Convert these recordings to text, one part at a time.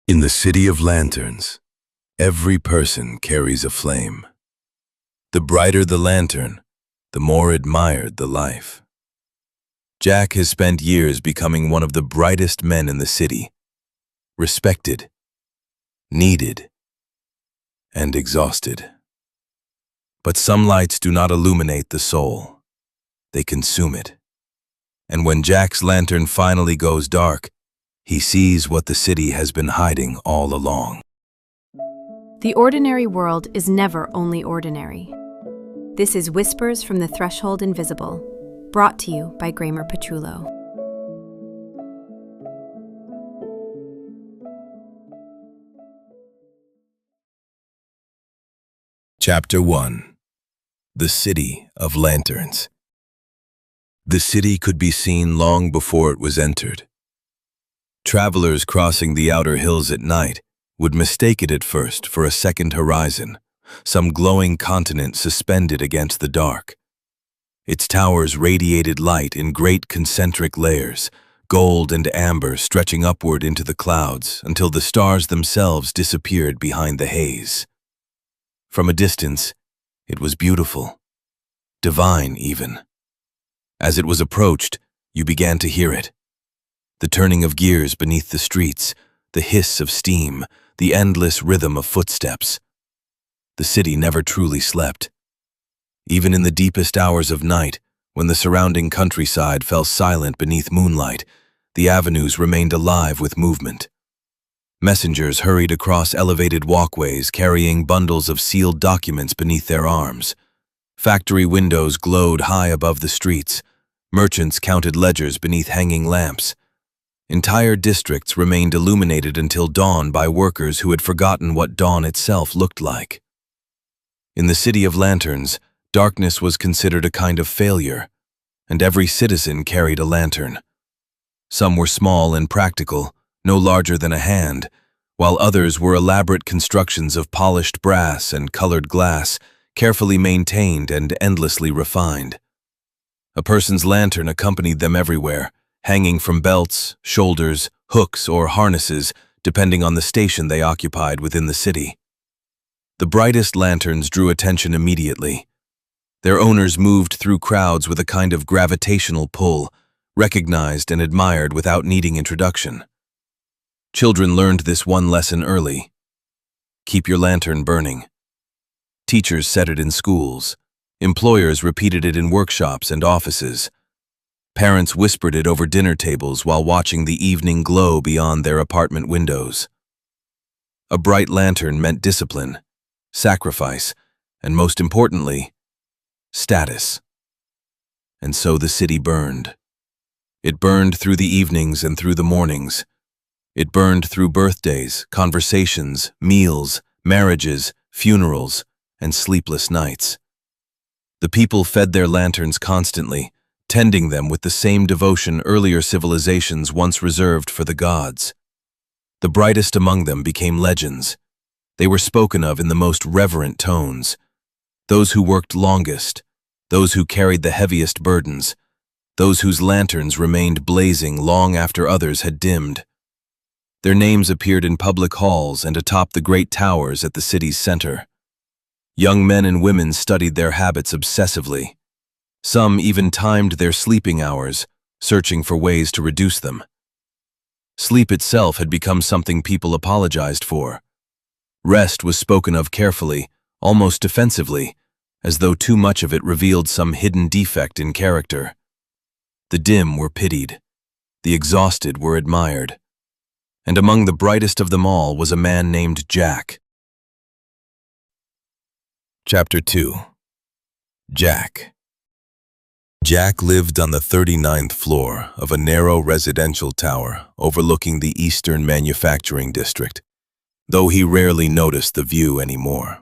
In the city of lanterns, every person carries a flame. The brighter the lantern, the more admired the life. Jack has spent years becoming one of the brightest men in the city, respected, needed, and exhausted. But some lights do not illuminate the soul, they consume it. And when Jack's lantern finally goes dark, he sees what the city has been hiding all along. The ordinary world is never only ordinary. This is Whispers from the Threshold Invisible, brought to you by Gramer Petrullo. Chapter 1. The City of Lanterns. The city could be seen long before it was entered. Travelers crossing the outer hills at night would mistake it at first for a second horizon, some glowing continent suspended against the dark. Its towers radiated light in great concentric layers, gold and amber stretching upward into the clouds until the stars themselves disappeared behind the haze. From a distance, it was beautiful, divine even. As it was approached, you began to hear it. The turning of gears beneath the streets, the hiss of steam, the endless rhythm of footsteps. The city never truly slept. Even in the deepest hours of night, when the surrounding countryside fell silent beneath moonlight, the avenues remained alive with movement. Messengers hurried across elevated walkways carrying bundles of sealed documents beneath their arms. Factory windows glowed high above the streets. Merchants counted ledgers beneath hanging lamps. Entire districts remained illuminated until dawn by workers who had forgotten what dawn itself looked like. In the city of lanterns, darkness was considered a kind of failure, and every citizen carried a lantern. Some were small and practical, no larger than a hand, while others were elaborate constructions of polished brass and colored glass, carefully maintained and endlessly refined. A person's lantern accompanied them everywhere, hanging from belts, shoulders, hooks, or harnesses, depending on the station they occupied within the city. The brightest lanterns drew attention immediately. Their owners moved through crowds with a kind of gravitational pull, recognized and admired without needing introduction. Children learned this one lesson early. Keep your lantern burning. Teachers said it in schools. Employers repeated it in workshops and offices. Parents whispered it over dinner tables while watching the evening glow beyond their apartment windows. A bright lantern meant discipline, sacrifice, and most importantly, status. And so the city burned. It burned through the evenings and through the mornings. It burned through birthdays, conversations, meals, marriages, funerals, and sleepless nights. The people fed their lanterns constantly, tending them with the same devotion earlier civilizations once reserved for the gods. The brightest among them became legends. They were spoken of in the most reverent tones. Those who worked longest, those who carried the heaviest burdens, those whose lanterns remained blazing long after others had dimmed. Their names appeared in public halls and atop the great towers at the city's center. Young men and women studied their habits obsessively. Some even timed their sleeping hours, searching for ways to reduce them. Sleep itself had become something people apologized for. Rest was spoken of carefully, almost defensively, as though too much of it revealed some hidden defect in character. The dim were pitied. The exhausted were admired. And among the brightest of them all was a man named Jack. Chapter 2. Jack. Jack lived on the 39th floor of a narrow residential tower overlooking the eastern manufacturing district, though he rarely noticed the view anymore.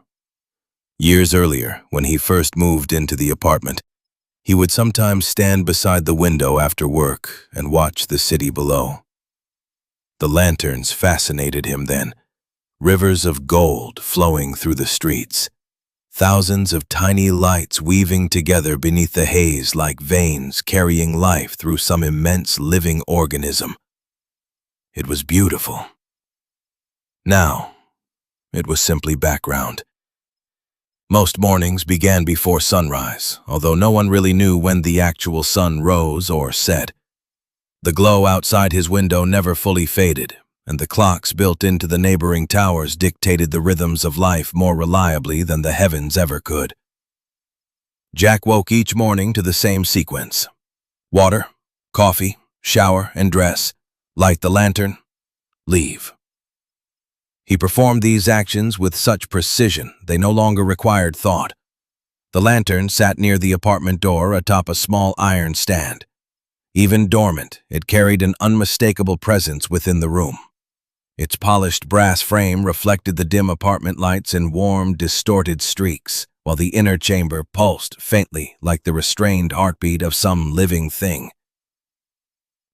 Years earlier, when he first moved into the apartment, he would sometimes stand beside the window after work and watch the city below. The lanterns fascinated him then, rivers of gold flowing through the streets. Thousands of tiny lights weaving together beneath the haze like veins carrying life through some immense living organism. It was beautiful. Now, it was simply background. Most mornings began before sunrise, although no one really knew when the actual sun rose or set. The glow outside his window never fully faded, and the clocks built into the neighboring towers dictated the rhythms of life more reliably than the heavens ever could. Jack woke each morning to the same sequence: water, coffee, shower, and dress, light the lantern, leave. He performed these actions with such precision they no longer required thought. The lantern sat near the apartment door atop a small iron stand. Even dormant, it carried an unmistakable presence within the room. Its polished brass frame reflected the dim apartment lights in warm, distorted streaks, while the inner chamber pulsed faintly like the restrained heartbeat of some living thing.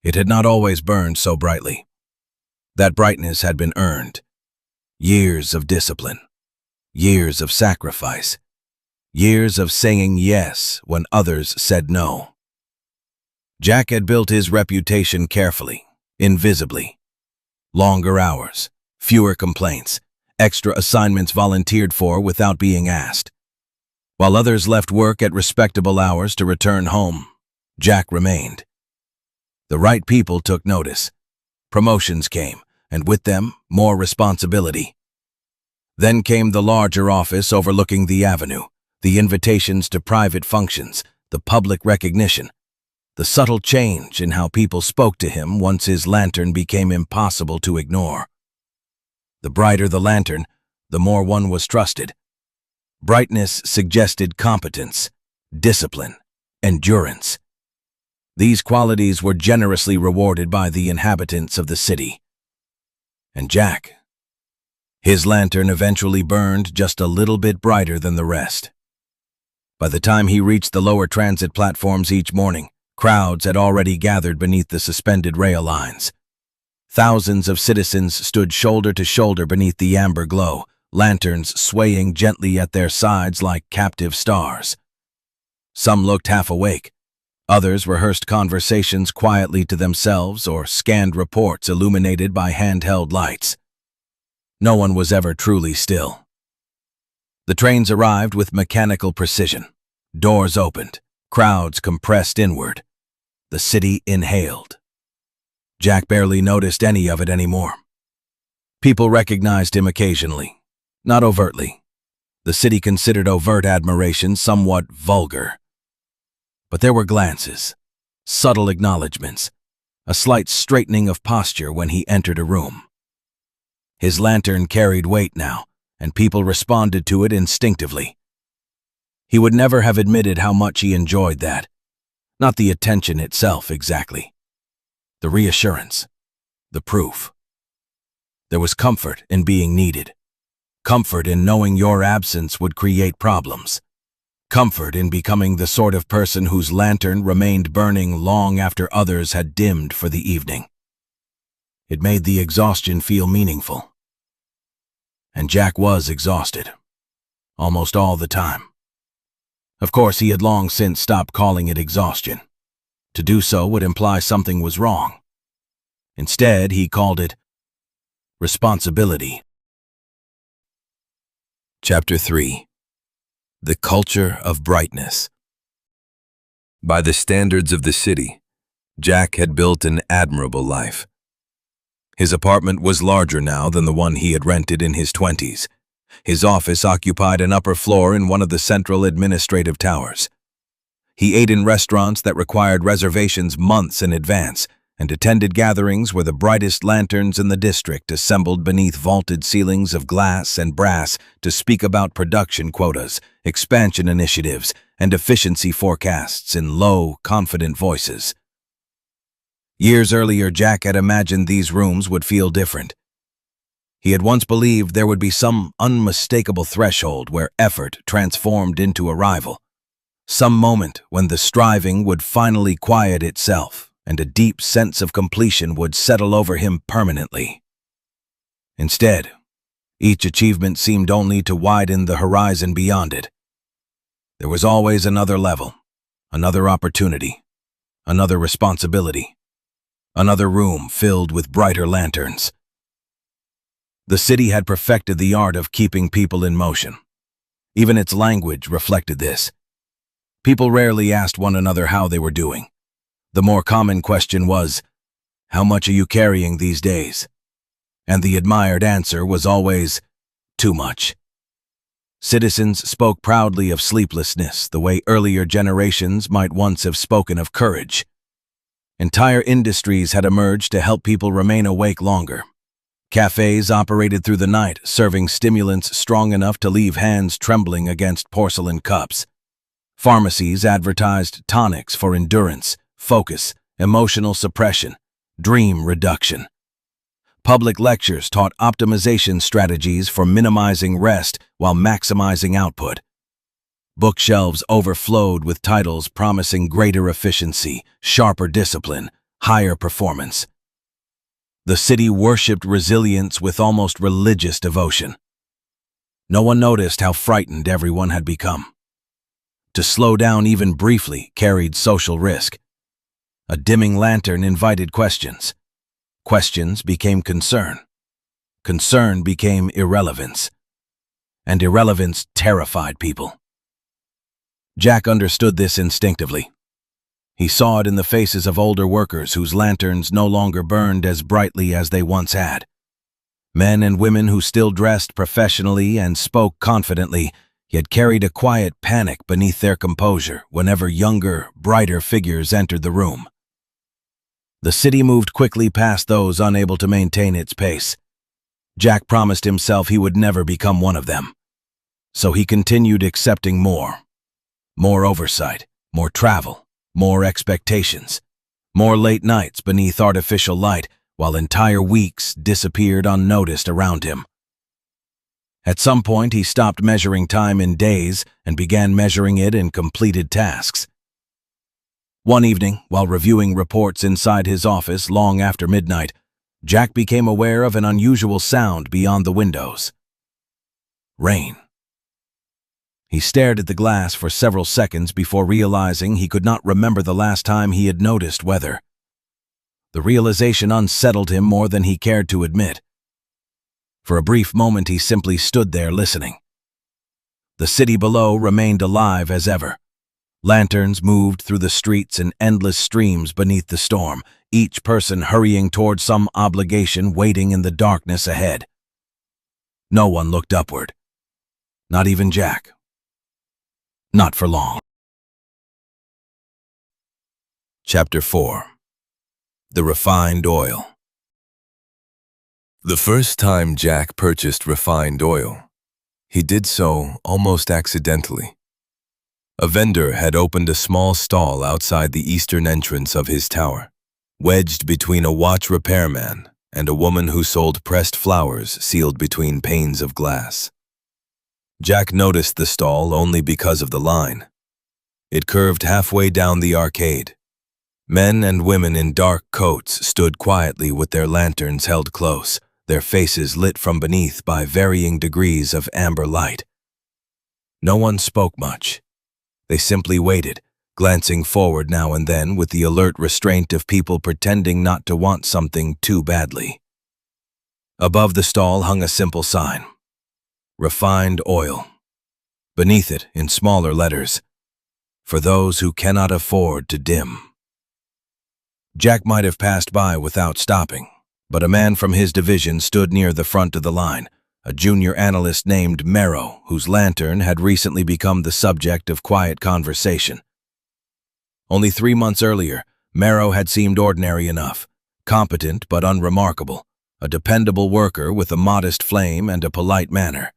It had not always burned so brightly. That brightness had been earned. Years of discipline, years of sacrifice, years of saying yes when others said no. Jack had built his reputation carefully, invisibly. Longer hours, fewer complaints, extra assignments volunteered for without being asked. While others left work at respectable hours to return home, Jack remained. The right people took notice. Promotions came, and with them, more responsibility. Then came the larger office overlooking the avenue, the invitations to private functions, the public recognition, the subtle change in how people spoke to him once his lantern became impossible to ignore. The brighter the lantern, the more one was trusted. Brightness suggested competence, discipline, endurance. These qualities were generously rewarded by the inhabitants of the city. And Jack, his lantern eventually burned just a little bit brighter than the rest. By the time he reached the lower transit platforms each morning, crowds had already gathered beneath the suspended rail lines. Thousands of citizens stood shoulder to shoulder beneath the amber glow, lanterns swaying gently at their sides like captive stars. Some looked half awake. Others rehearsed conversations quietly to themselves or scanned reports illuminated by handheld lights. No one was ever truly still. The trains arrived with mechanical precision. Doors opened, crowds compressed inward. The city inhaled. Jack barely noticed any of it anymore. People recognized him occasionally, not overtly. The city considered overt admiration somewhat vulgar. But there were glances, subtle acknowledgments, a slight straightening of posture when he entered a room. His lantern carried weight now, and people responded to it instinctively. He would never have admitted how much he enjoyed that. Not the attention itself exactly. The reassurance, the proof. There was comfort in being needed. Comfort in knowing your absence would create problems. Comfort in becoming the sort of person whose lantern remained burning long after others had dimmed for the evening. It made the exhaustion feel meaningful. And Jack was exhausted, almost all the time. Of course, he had long since stopped calling it exhaustion. To do so would imply something was wrong. Instead, he called it responsibility. Chapter 3. The Culture of Brightness. By the standards of the city, Jack had built an admirable life. His apartment was larger now than the one he had rented in his 20s. His office occupied an upper floor in one of the central administrative towers. He ate in restaurants that required reservations months in advance and attended gatherings where the brightest lanterns in the district assembled beneath vaulted ceilings of glass and brass to speak about production quotas, expansion initiatives, and efficiency forecasts in low, confident voices. Years earlier, Jack had imagined these rooms would feel different. He had once believed there would be some unmistakable threshold where effort transformed into arrival, some moment when the striving would finally quiet itself and a deep sense of completion would settle over him permanently. Instead, each achievement seemed only to widen the horizon beyond it. There was always another level, another opportunity, another responsibility, another room filled with brighter lanterns. The city had perfected the art of keeping people in motion. Even its language reflected this. People rarely asked one another how they were doing. The more common question was, "How much are you carrying these days?" And the admired answer was always, "Too much." Citizens spoke proudly of sleeplessness, the way earlier generations might once have spoken of courage. Entire industries had emerged to help people remain awake longer. Cafes operated through the night, serving stimulants strong enough to leave hands trembling against porcelain cups. Pharmacies advertised tonics for endurance, focus, emotional suppression, dream reduction. Public lectures taught optimization strategies for minimizing rest while maximizing output. Bookshelves overflowed with titles promising greater efficiency, sharper discipline, higher performance. The city worshipped resilience with almost religious devotion. No one noticed how frightened everyone had become. To slow down even briefly carried social risk. A dimming lantern invited questions. Questions became concern. Concern became irrelevance. And irrelevance terrified people. Jack understood this instinctively. He saw it in the faces of older workers whose lanterns no longer burned as brightly as they once had. Men and women who still dressed professionally and spoke confidently, yet carried a quiet panic beneath their composure whenever younger, brighter figures entered the room. The city moved quickly past those unable to maintain its pace. Jack promised himself he would never become one of them. So he continued accepting more. More oversight, more travel, more expectations, more late nights beneath artificial light while entire weeks disappeared unnoticed around him. At some point, he stopped measuring time in days and began measuring it in completed tasks. One evening, while reviewing reports inside his office long after midnight, Jack became aware of an unusual sound beyond the windows. Rain. He stared at the glass for several seconds before realizing he could not remember the last time he had noticed weather. The realization unsettled him more than he cared to admit. For a brief moment, he simply stood there listening. The city below remained alive as ever. Lanterns moved through the streets in endless streams beneath the storm, each person hurrying toward some obligation waiting in the darkness ahead. No one looked upward. Not even Jack. Not for long. Chapter 4. The Refined Oil. The first time Jack purchased refined oil, he did so almost accidentally. A vendor had opened a small stall outside the eastern entrance of his tower, wedged between a watch repairman and a woman who sold pressed flowers sealed between panes of glass. Jack noticed the stall only because of the line. It curved halfway down the arcade. Men and women in dark coats stood quietly with their lanterns held close, their faces lit from beneath by varying degrees of amber light. No one spoke much. They simply waited, glancing forward now and then with the alert restraint of people pretending not to want something too badly. Above the stall hung a simple sign. Refined oil. Beneath it, in smaller letters, for those who cannot afford to dim. Jack might have passed by without stopping, but a man from his division stood near the front of the line, a junior analyst named Merrow, whose lantern had recently become the subject of quiet conversation. Only 3 months earlier, Merrow had seemed ordinary enough, competent but unremarkable, a dependable worker with a modest flame and a polite manner.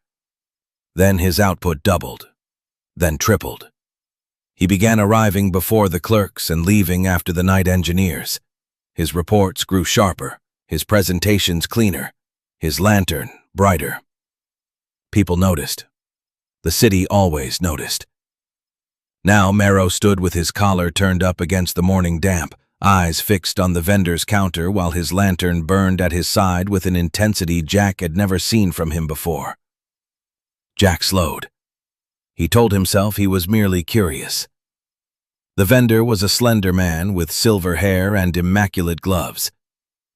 Then his output doubled, then tripled. He began arriving before the clerks and leaving after the night engineers. His reports grew sharper, his presentations cleaner, his lantern brighter. People noticed. The city always noticed. Now Merrow stood with his collar turned up against the morning damp, eyes fixed on the vendor's counter while his lantern burned at his side with an intensity Jack had never seen from him before. Jack slowed. He told himself he was merely curious. The vendor was a slender man with silver hair and immaculate gloves.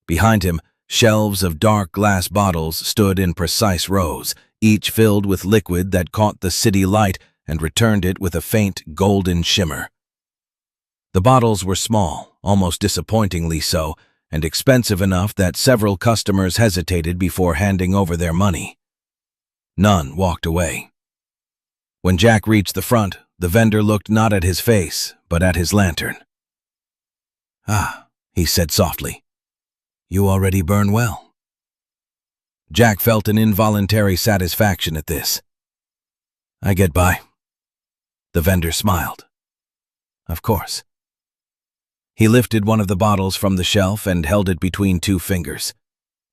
Behind him, Shelves of dark glass bottles stood in precise rows, each filled with liquid that caught the city light and returned it with a faint golden shimmer. The bottles were small, almost disappointingly so, and expensive enough that several customers hesitated before handing over their money. None walked away. When Jack reached the front, the vendor looked not at his face, but at his lantern. "Ah," he said softly, "you already burn well." Jack felt an involuntary satisfaction at this. "I get by." The vendor smiled. "Of course." He lifted one of the bottles from the shelf and held it between two fingers.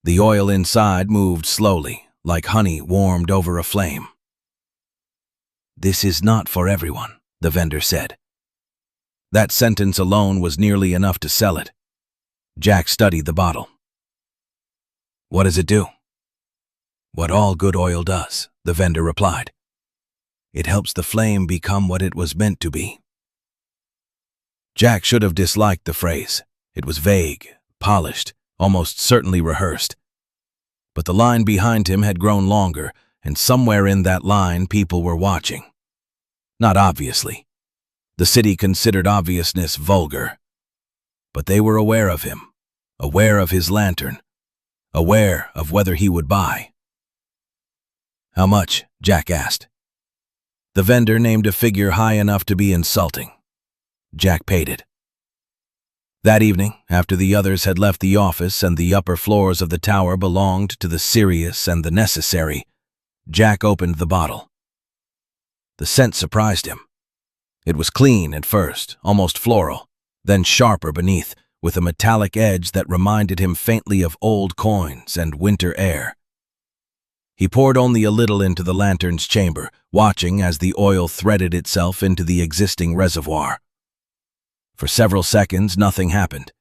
The oil inside moved slowly, like honey warmed over a flame. "This is not for everyone," the vendor said. That sentence alone was nearly enough to sell it. Jack studied the bottle. "What does it do?" "What all good oil does," the vendor replied. "It helps the flame become what it was meant to be." Jack should have disliked the phrase. It was vague, polished, almost certainly rehearsed. But the line behind him had grown longer, and somewhere in that line people were watching. Not obviously. The city considered obviousness vulgar. But they were aware of him, aware of his lantern, aware of whether he would buy. "How much?" Jack asked. The vendor named a figure high enough to be insulting. Jack paid it. That evening, after the others had left the office and the upper floors of the tower belonged to the serious and the necessary, Jack opened the bottle. The scent surprised him. It was clean at first, almost floral, then sharper beneath, with a metallic edge that reminded him faintly of old coins and winter air. He poured only a little into the lantern's chamber, watching as the oil threaded itself into the existing reservoir. For several seconds, nothing happened.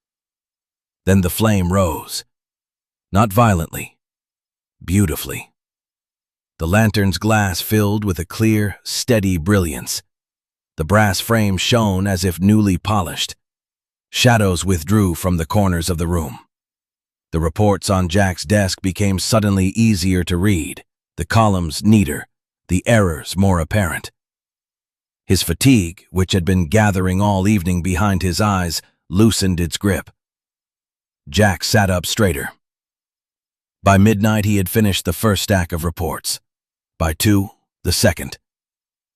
Then the flame rose. Not violently, beautifully. The lantern's glass filled with a clear, steady brilliance. The brass frame shone as if newly polished. Shadows withdrew from the corners of the room. The reports on Jack's desk became suddenly easier to read, the columns neater, the errors more apparent. His fatigue, which had been gathering all evening behind his eyes, loosened its grip. Jack sat up straighter. By midnight he had finished the first stack of reports. By 2, the second.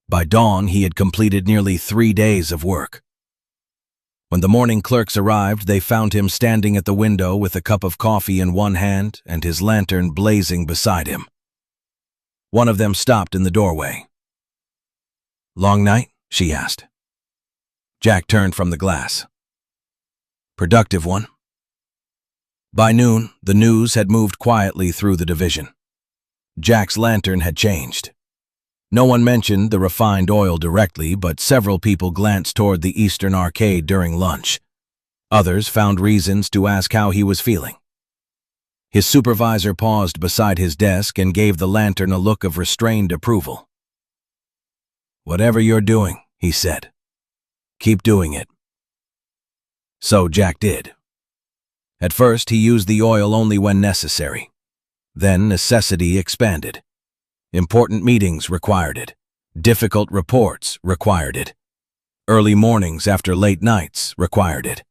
By dawn he had completed nearly 3 days of work. When the morning clerks arrived, they found him standing at the window with a cup of coffee in one hand and his lantern blazing beside him. One of them stopped in the doorway. "Long night?" she asked. Jack turned from the glass. "Productive one." By noon, the news had moved quietly through the division. Jack's lantern had changed. No one mentioned the refined oil directly, but several people glanced toward the eastern arcade during lunch. Others found reasons to ask how he was feeling. His supervisor paused beside his desk and gave the lantern a look of restrained approval. "Whatever you're doing," he said, "keep doing it." So Jack did. At first, he used the oil only when necessary. Then necessity expanded. Important meetings required it. Difficult reports required it. Early mornings after late nights required it.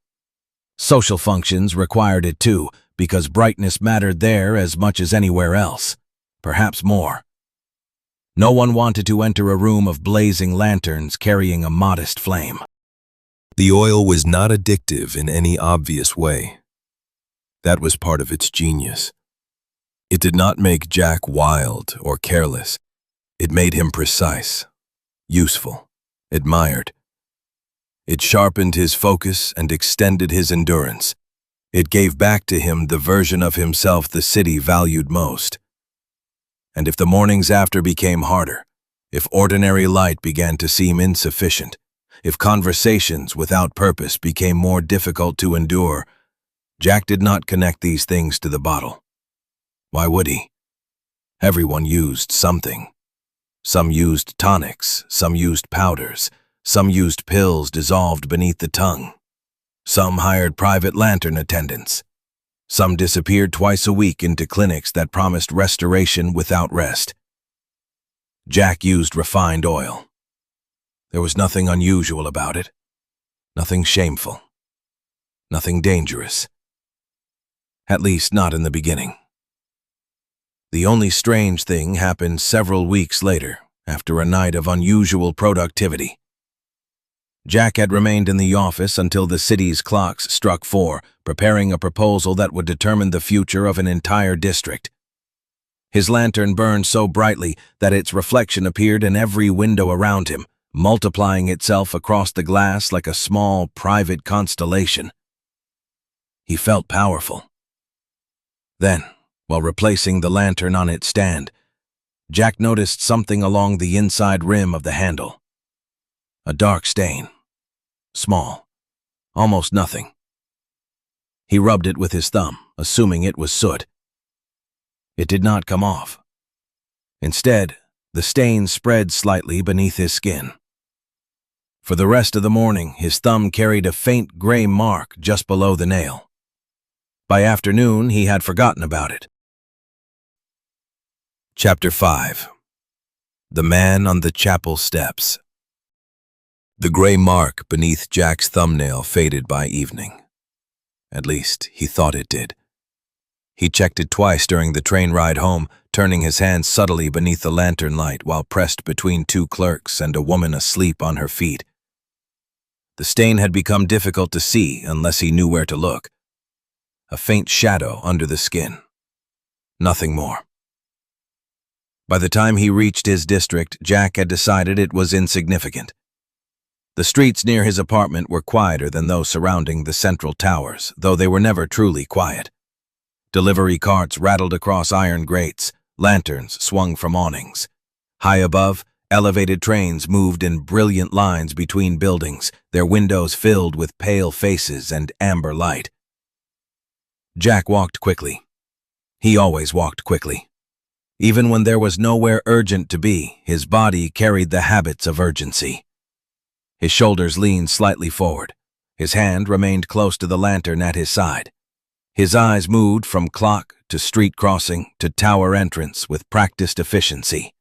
Social functions required it too, because brightness mattered there as much as anywhere else, perhaps more. No one wanted to enter a room of blazing lanterns carrying a modest flame. The oil was not addictive in any obvious way. That was part of its genius. It did not make Jack wild or careless. It made him precise, useful, admired. It sharpened his focus and extended his endurance. It gave back to him the version of himself the city valued most. And if the mornings after became harder, if ordinary light began to seem insufficient, if conversations without purpose became more difficult to endure, Jack did not connect these things to the bottle. Why would he? Everyone used something. Some used tonics, some used powders, some used pills dissolved beneath the tongue. Some hired private lantern attendants. Some disappeared twice a week into clinics that promised restoration without rest. Jack used refined oil. There was nothing unusual about it, nothing shameful, nothing dangerous. At least not in the beginning. The only strange thing happened several weeks later, after a night of unusual productivity. Jack had remained in the office until the city's clocks struck 4, preparing a proposal that would determine the future of an entire district. His lantern burned so brightly that its reflection appeared in every window around him, multiplying itself across the glass like a small, private constellation. He felt powerful. Then, while replacing the lantern on its stand, Jack noticed something along the inside rim of the handle. A dark stain. Small. Almost nothing. He rubbed it with his thumb, assuming it was soot. It did not come off. Instead, the stain spread slightly beneath his skin. For the rest of the morning, his thumb carried a faint gray mark just below the nail. By afternoon, he had forgotten about it. Chapter 5. The Man on the Chapel Steps. The gray mark beneath Jack's thumbnail faded by evening. At least, he thought it did. He checked it twice during the train ride home, turning his hand subtly beneath the lantern light while pressed between 2 clerks and a woman asleep on her feet. The stain had become difficult to see unless he knew where to look. A faint shadow under the skin. Nothing more. By the time he reached his district, Jack had decided it was insignificant. The streets near his apartment were quieter than those surrounding the central towers, though they were never truly quiet. Delivery carts rattled across iron grates, lanterns swung from awnings. High above, elevated trains moved in brilliant lines between buildings, their windows filled with pale faces and amber light. Jack walked quickly. He always walked quickly. Even when there was nowhere urgent to be, his body carried the habits of urgency. His shoulders leaned slightly forward. His hand remained close to the lantern at his side. His eyes moved from clock to street crossing to tower entrance with practiced efficiency.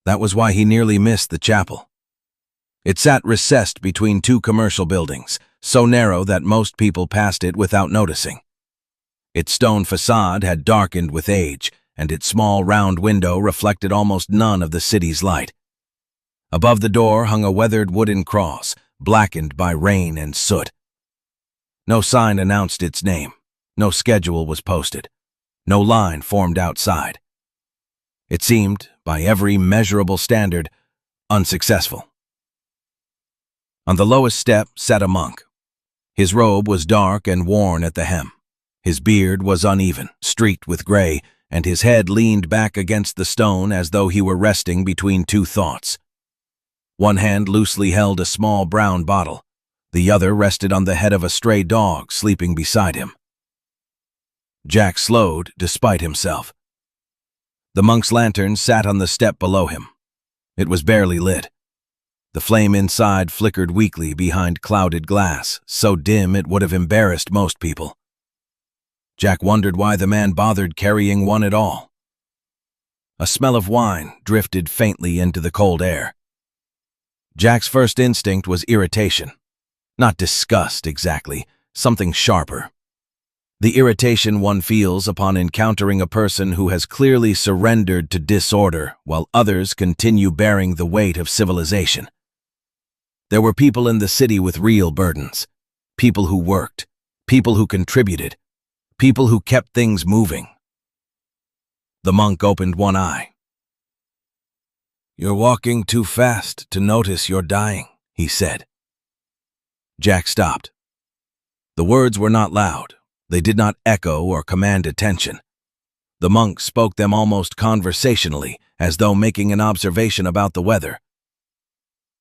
That was why he nearly missed the chapel. It sat recessed between 2 commercial buildings, so narrow that most people passed it without noticing. Its stone facade had darkened with age, and its small round window reflected almost none of the city's light. Above the door hung a weathered wooden cross, blackened by rain and soot. No sign announced its name. No schedule was posted. No line formed outside. It seemed, by every measurable standard, unsuccessful. On the lowest step sat a monk. His robe was dark and worn at the hem. His beard was uneven, streaked with gray, and his head leaned back against the stone as though he were resting between 2 thoughts. One hand loosely held a small brown bottle. The other rested on the head of a stray dog sleeping beside him. Jack slowed despite himself. The monk's lantern sat on the step below him. It was barely lit. The flame inside flickered weakly behind clouded glass, so dim it would have embarrassed most people. Jack wondered why the man bothered carrying one at all. A smell of wine drifted faintly into the cold air. Jack's first instinct was irritation. Not disgust exactly, something sharper. The irritation one feels upon encountering a person who has clearly surrendered to disorder while others continue bearing the weight of civilization. There were people in the city with real burdens. People who worked. People who contributed. People who kept things moving. The monk opened one eye. "You're walking too fast to notice you're dying," he said. Jack stopped. The words were not loud. They did not echo or command attention. The monk spoke them almost conversationally, as though making an observation about the weather.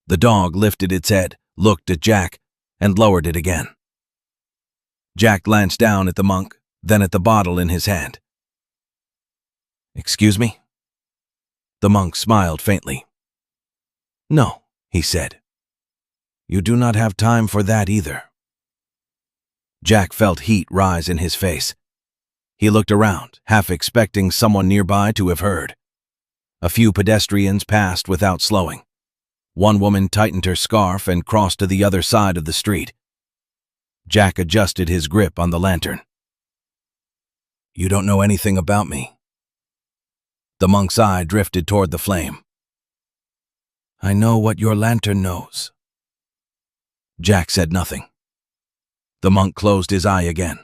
The dog lifted its head, looked at Jack, and lowered it again. Jack glanced down at the monk, then at the bottle in his hand. "Excuse me?" The monk smiled faintly. "No," he said. "You do not have time for that either." Jack felt heat rise in his face. He looked around, half expecting someone nearby to have heard. A few pedestrians passed without slowing. One woman tightened her scarf and crossed to the other side of the street. Jack adjusted his grip on the lantern. "You don't know anything about me." The monk's eye drifted toward the flame. "I know what your lantern knows." Jack said nothing. The monk closed his eye again.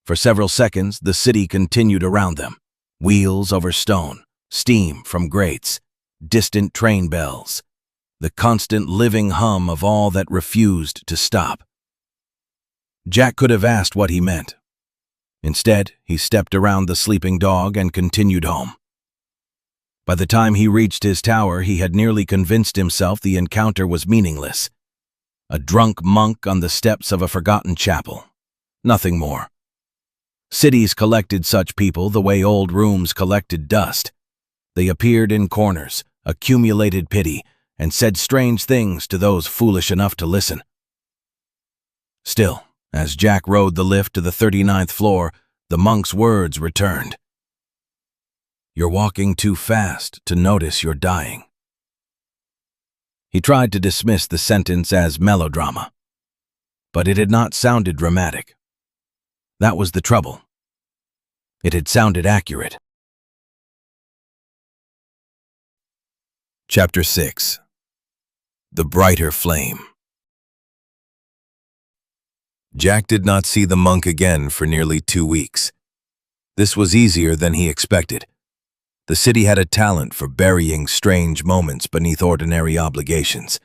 For several seconds, the city continued around them. Wheels over stone, steam from grates, distant train bells, the constant living hum of all that refused to stop. Jack could have asked what he meant. Instead, he stepped around the sleeping dog and continued home. By the time he reached his tower, he had nearly convinced himself the encounter was meaningless. A drunk monk on the steps of a forgotten chapel. Nothing more. Cities collected such people the way old rooms collected dust. They appeared in corners, accumulated pity, and said strange things to those foolish enough to listen. Still, as Jack rode the lift to the 39th floor, the monk's words returned. "You're walking too fast to notice you're dying." He tried to dismiss the sentence as melodrama, but it had not sounded dramatic. That was the trouble. It had sounded accurate. Chapter 6. The Brighter Flame. Jack did not see the monk again for nearly 2 weeks. This was easier than he expected. The city had a talent for burying strange moments beneath ordinary obligations.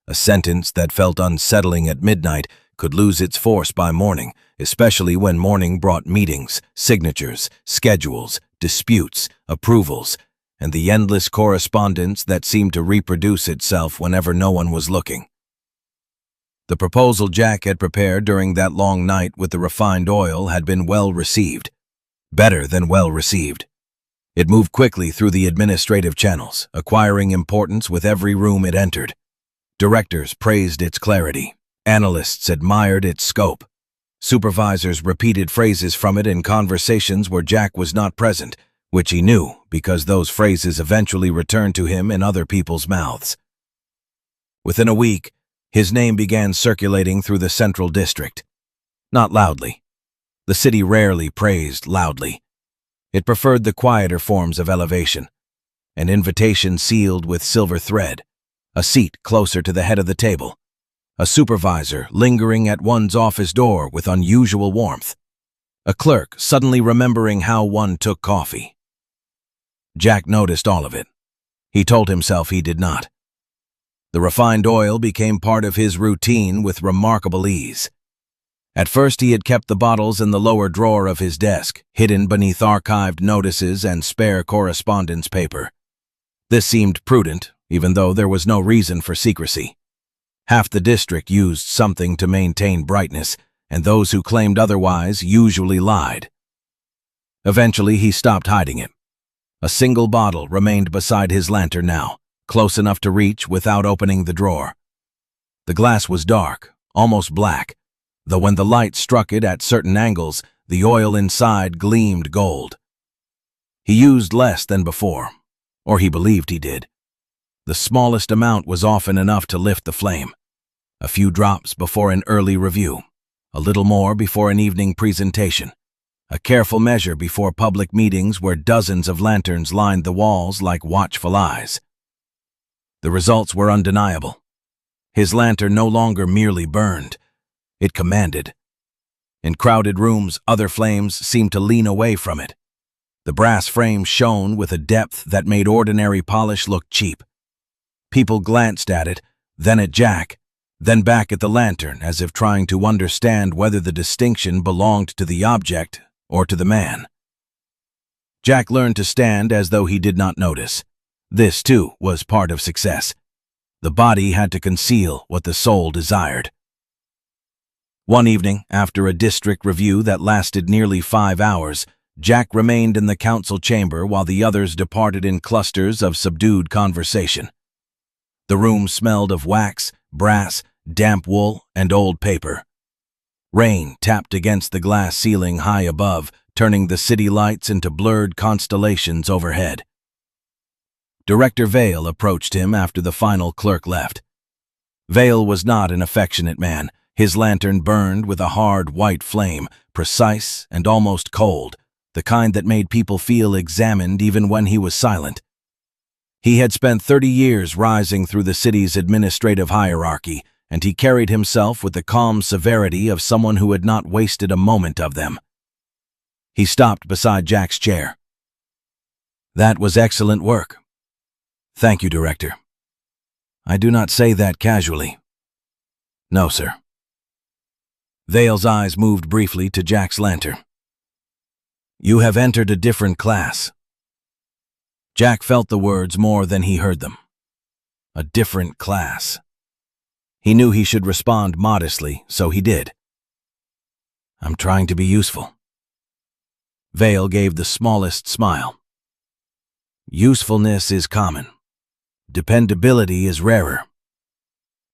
A sentence that felt unsettling at midnight could lose its force by morning, especially when morning brought meetings, signatures, schedules, disputes, approvals, and the endless correspondence that seemed to reproduce itself whenever no one was looking. The proposal Jack had prepared during that long night with the refined oil had been well received. Better than well received. It moved quickly through the administrative channels, acquiring importance with every room it entered. Directors praised its clarity. Analysts admired its scope. Supervisors repeated phrases from it in conversations where Jack was not present, which he knew because those phrases eventually returned to him in other people's mouths. Within a week, his name began circulating through the central district. Not loudly. The city rarely praised loudly. It preferred the quieter forms of elevation. An invitation sealed with silver thread, a seat closer to the head of the table, a supervisor lingering at one's office door with unusual warmth, a clerk suddenly remembering how one took coffee. Jack noticed all of it. He told himself he did not. The refined oil became part of his routine with remarkable ease. At first he had kept the bottles in the lower drawer of his desk, hidden beneath archived notices and spare correspondence paper. This seemed prudent, even though there was no reason for secrecy. Half the district used something to maintain brightness, and those who claimed otherwise usually lied. Eventually he stopped hiding it. A single bottle remained beside his lantern now, close enough to reach without opening the drawer. The glass was dark, almost black, though when the light struck it at certain angles, the oil inside gleamed gold. He used less than before, or he believed he did. The smallest amount was often enough to lift the flame. A few drops before an early review, a little more before an evening presentation, a careful measure before public meetings where dozens of lanterns lined the walls like watchful eyes. The results were undeniable. His lantern no longer merely burned. It commanded. In crowded rooms, other flames seemed to lean away from it. The brass frame shone with a depth that made ordinary polish look cheap. People glanced at it, then at Jack, then back at the lantern as if trying to understand whether the distinction belonged to the object or to the man. Jack learned to stand as though he did not notice. This, too, was part of success. The body had to conceal what the soul desired. One evening, after a district review that lasted nearly 5 hours, Jack remained in the council chamber while the others departed in clusters of subdued conversation. The room smelled of wax, brass, damp wool, and old paper. Rain tapped against the glass ceiling high above, turning the city lights into blurred constellations overhead. Director Vale approached him after the final clerk left. Vale was not an affectionate man. His lantern burned with a hard white flame, precise and almost cold, the kind that made people feel examined even when he was silent. He had spent 30 years rising through the city's administrative hierarchy, and he carried himself with the calm severity of someone who had not wasted a moment of them. He stopped beside Jack's chair. "That was excellent work." "Thank you, Director." "I do not say that casually." "No, sir." Vale's eyes moved briefly to Jack's lantern. "You have entered a different class." Jack felt the words more than he heard them. A different class. He knew he should respond modestly, so he did. "I'm trying to be useful." Vale gave the smallest smile. "Usefulness is common. Dependability is rarer.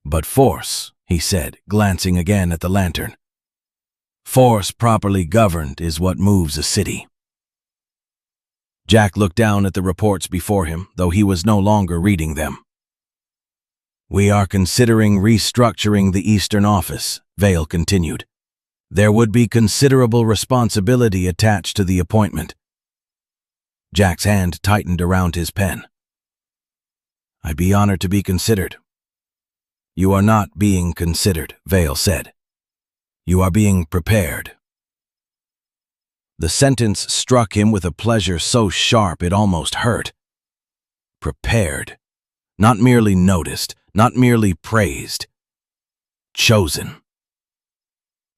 But force," he said, glancing again at the lantern, "force properly governed is what moves a city." Jack looked down at the reports before him, though he was no longer reading them. "We are considering restructuring the Eastern Office," Vale continued. "There would be considerable responsibility attached to the appointment." Jack's hand tightened around his pen. "I'd be honored to be considered." "You are not being considered," Vale said. "You are being prepared." The sentence struck him with a pleasure so sharp it almost hurt. Prepared. Not merely noticed, not merely praised. Chosen.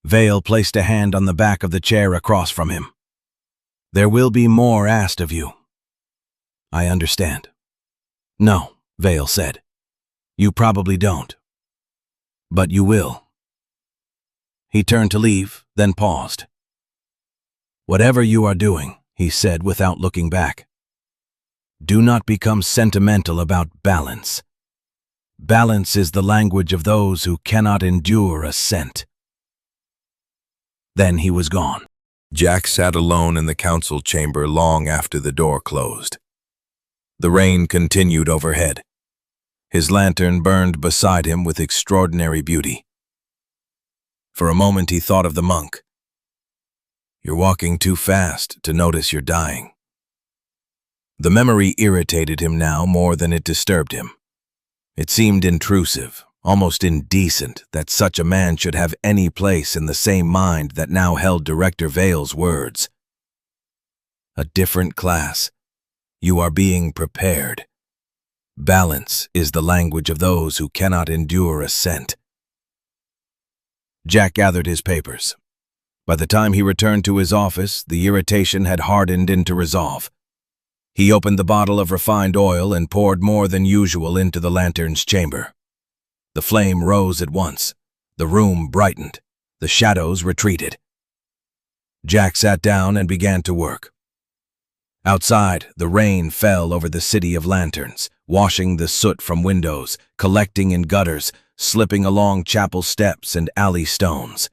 Vale placed a hand on the back of the chair across from him. "There will be more asked of you." "I understand." "No," Vale said. "You probably don't. But you will." He turned to leave, then paused. "Whatever you are doing," he said without looking back, "do not become sentimental about balance. Balance is the language of those who cannot endure a cent." Then he was gone. Jack sat alone in the council chamber long after the door closed. The rain continued overhead. His lantern burned beside him with extraordinary beauty. For a moment he thought of the monk. "You're walking too fast to notice you're dying." The memory irritated him now more than it disturbed him. It seemed intrusive, almost indecent, that such a man should have any place in the same mind that now held Director Vale's words. A different class. You are being prepared. Balance is the language of those who cannot endure a cent. Jack gathered his papers. By the time he returned to his office, the irritation had hardened into resolve. He opened the bottle of refined oil and poured more than usual into the lantern's chamber. The flame rose at once. The room brightened. The shadows retreated. Jack sat down and began to work. Outside, the rain fell over the city of lanterns, washing the soot from windows, collecting in gutters, slipping along chapel steps and alley stones.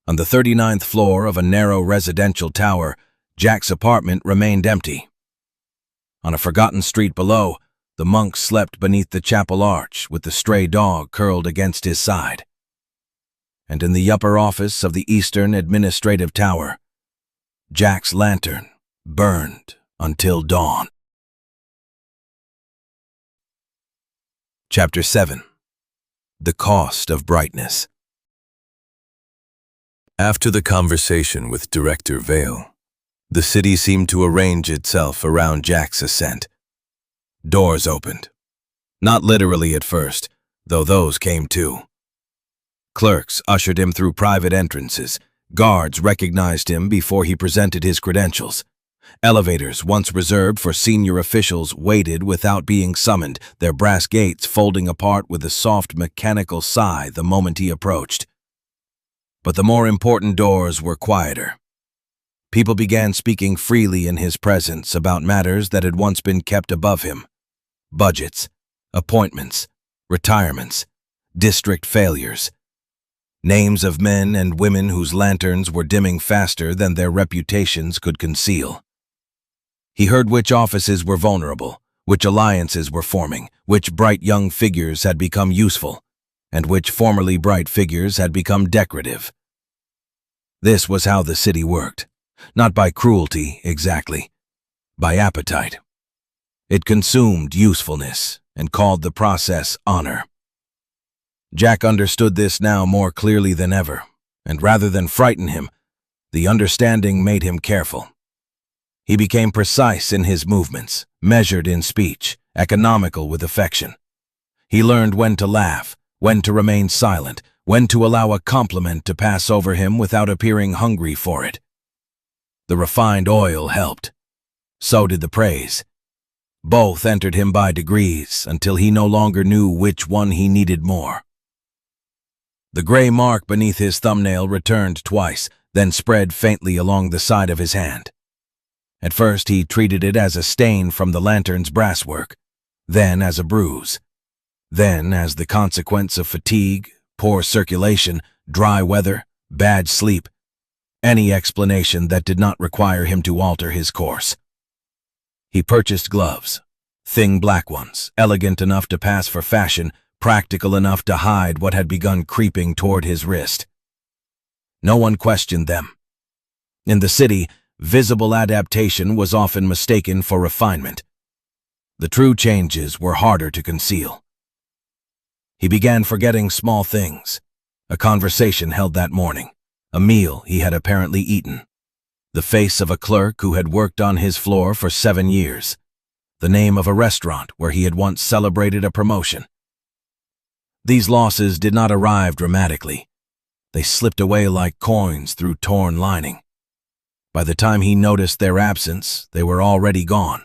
On the 39th floor of a narrow residential tower, Jack's apartment remained empty. On a forgotten street below, the monk slept beneath the chapel arch with the stray dog curled against his side. And in the upper office of the Eastern Administrative Tower, Jack's lantern burned until dawn. Chapter 7. The Cost of Brightness. After the conversation with Director Vale, the city seemed to arrange itself around Jack's ascent. Doors opened. Not literally at first, though those came too. Clerks ushered him through private entrances. Guards recognized him before he presented his credentials. Elevators, once reserved for senior officials, waited without being summoned, their brass gates folding apart with a soft mechanical sigh the moment he approached. But the more important doors were quieter. People began speaking freely in his presence about matters that had once been kept above him. Budgets, appointments, retirements, district failures. names of men and women whose lanterns were dimming faster than their reputations could conceal. He heard which offices were vulnerable, which alliances were forming, which bright young figures had become useful, and which formerly bright figures had become decorative. This was how the city worked, not by cruelty exactly, by appetite. It consumed usefulness and called the process honor. Jack understood this now more clearly than ever, and rather than frighten him, the understanding made him careful. He became precise in his movements, measured in speech, economical with affection. He learned when to laugh, when to remain silent, when to allow a compliment to pass over him without appearing hungry for it. The refined oil helped. So did the praise. Both entered him by degrees until he no longer knew which one he needed more. The gray mark beneath his thumbnail returned twice, then spread faintly along the side of his hand. At first he treated it as a stain from the lantern's brasswork, then as a bruise, then as the consequence of fatigue, poor circulation, dry weather, bad sleep, any explanation that did not require him to alter his course. He purchased gloves, thin black ones, elegant enough to pass for fashion, practical enough to hide what had begun creeping toward his wrist. No one questioned them. In the city, visible adaptation was often mistaken for refinement. The true changes were harder to conceal. He began forgetting small things, a conversation held that morning, a meal he had apparently eaten, the face of a clerk who had worked on his floor for 7 years, the name of a restaurant where he had once celebrated a promotion. These losses did not arrive dramatically. They slipped away like coins through torn lining. By the time he noticed their absence, they were already gone.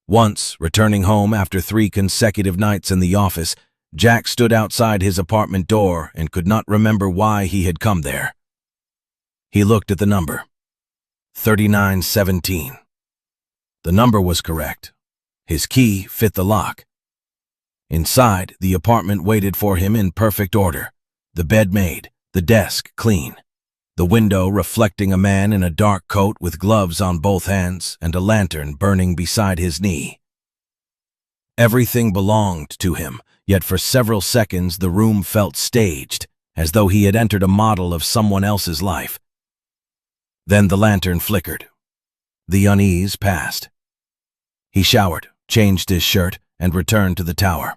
Once, returning home after 3 consecutive nights in the office, Jack stood outside his apartment door and could not remember why he had come there. He looked at the number, 3917. The number was correct. His key fit the lock. Inside, the apartment waited for him in perfect order, the bed made, the desk clean, the window reflecting a man in a dark coat with gloves on both hands and a lantern burning beside his knee. Everything belonged to him, yet for several seconds the room felt staged, as though he had entered a model of someone else's life. Then the lantern flickered. The unease passed. He showered, changed his shirt, and returned to the tower.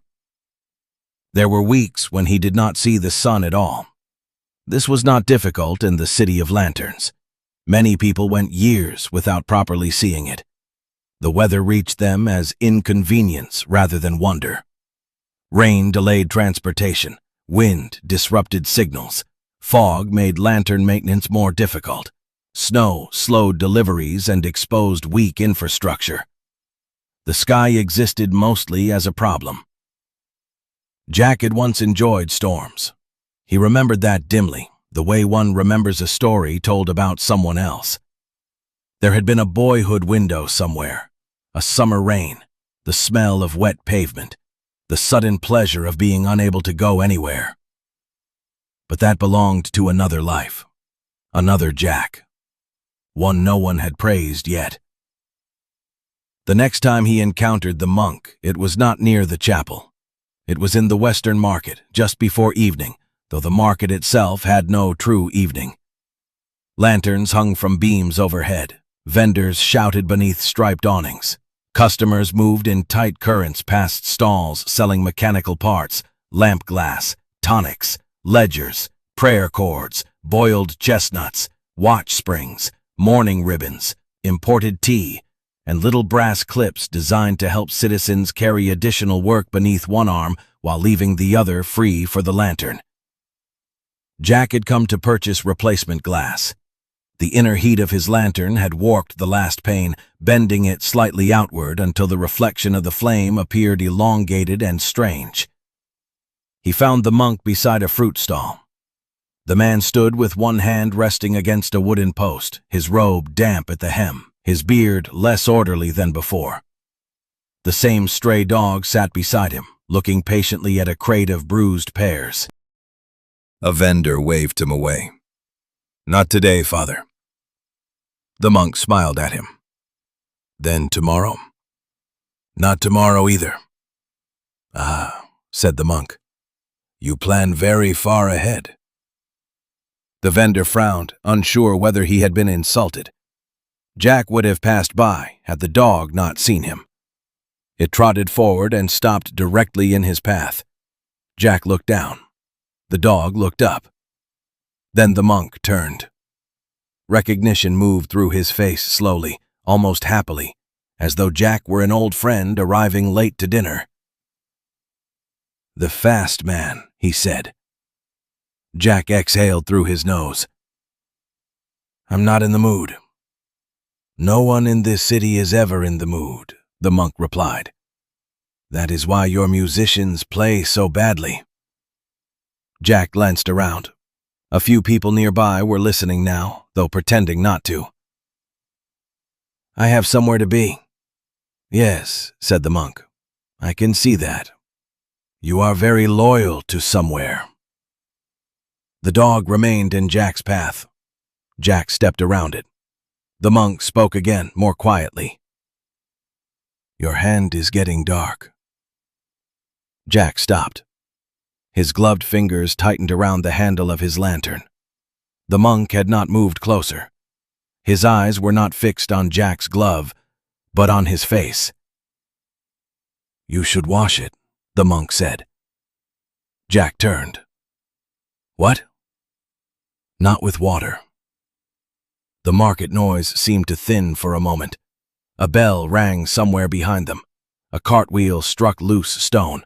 There were weeks when he did not see the sun at all. This was not difficult in the city of lanterns. Many people went years without properly seeing it. The weather reached them as inconvenience rather than wonder. Rain delayed transportation, wind disrupted signals, fog made lantern maintenance more difficult, snow slowed deliveries and exposed weak infrastructure. The sky existed mostly as a problem. Jack had once enjoyed storms. He remembered that dimly, the way one remembers a story told about someone else. There had been a boyhood window somewhere, a summer rain, the smell of wet pavement, the sudden pleasure of being unable to go anywhere. But that belonged to another life, another Jack, one no one had praised yet. The next time he encountered the monk, it was not near the chapel. It was in the Western Market, just before evening, though the market itself had no true evening. Lanterns hung from beams overhead. Vendors shouted beneath striped awnings. Customers moved in tight currents past stalls selling mechanical parts, lamp glass, tonics, ledgers, prayer cords, boiled chestnuts, watch springs, mourning ribbons, imported tea, and little brass clips designed to help citizens carry additional work beneath one arm while leaving the other free for the lantern. Jack had come to purchase replacement glass. The inner heat of his lantern had warped the last pane, bending it slightly outward until the reflection of the flame appeared elongated and strange. He found the monk beside a fruit stall. The man stood with one hand resting against a wooden post, his robe damp at the hem, his beard less orderly than before. The same stray dog sat beside him, looking patiently at a crate of bruised pears. A vendor waved him away. "Not today, Father." The monk smiled at him. "Then tomorrow?" "Not tomorrow either." "Ah," said the monk. "You plan very far ahead." The vendor frowned, unsure whether he had been insulted. Jack would have passed by had the dog not seen him. It trotted forward and stopped directly in his path. Jack looked down. The dog looked up. Then the monk turned. Recognition moved through his face slowly, almost happily, as though Jack were an old friend arriving late to dinner. "The fast man," he said. Jack exhaled through his nose. "I'm not in the mood." "No one in this city is ever in the mood," the monk replied. "That is why your musicians play so badly." Jack glanced around. A few people nearby were listening now, though pretending not to. "I have somewhere to be." "Yes," said the monk. "I can see that. You are very loyal to somewhere." The dog remained in Jack's path. Jack stepped around it. The monk spoke again, more quietly. "Your hand is getting dark." Jack stopped. His gloved fingers tightened around the handle of his lantern. The monk had not moved closer. His eyes were not fixed on Jack's glove, but on his face. "You should wash it," the monk said. Jack turned. "What?" "Not with water." The market noise seemed to thin for a moment. A bell rang somewhere behind them. A cartwheel struck loose stone.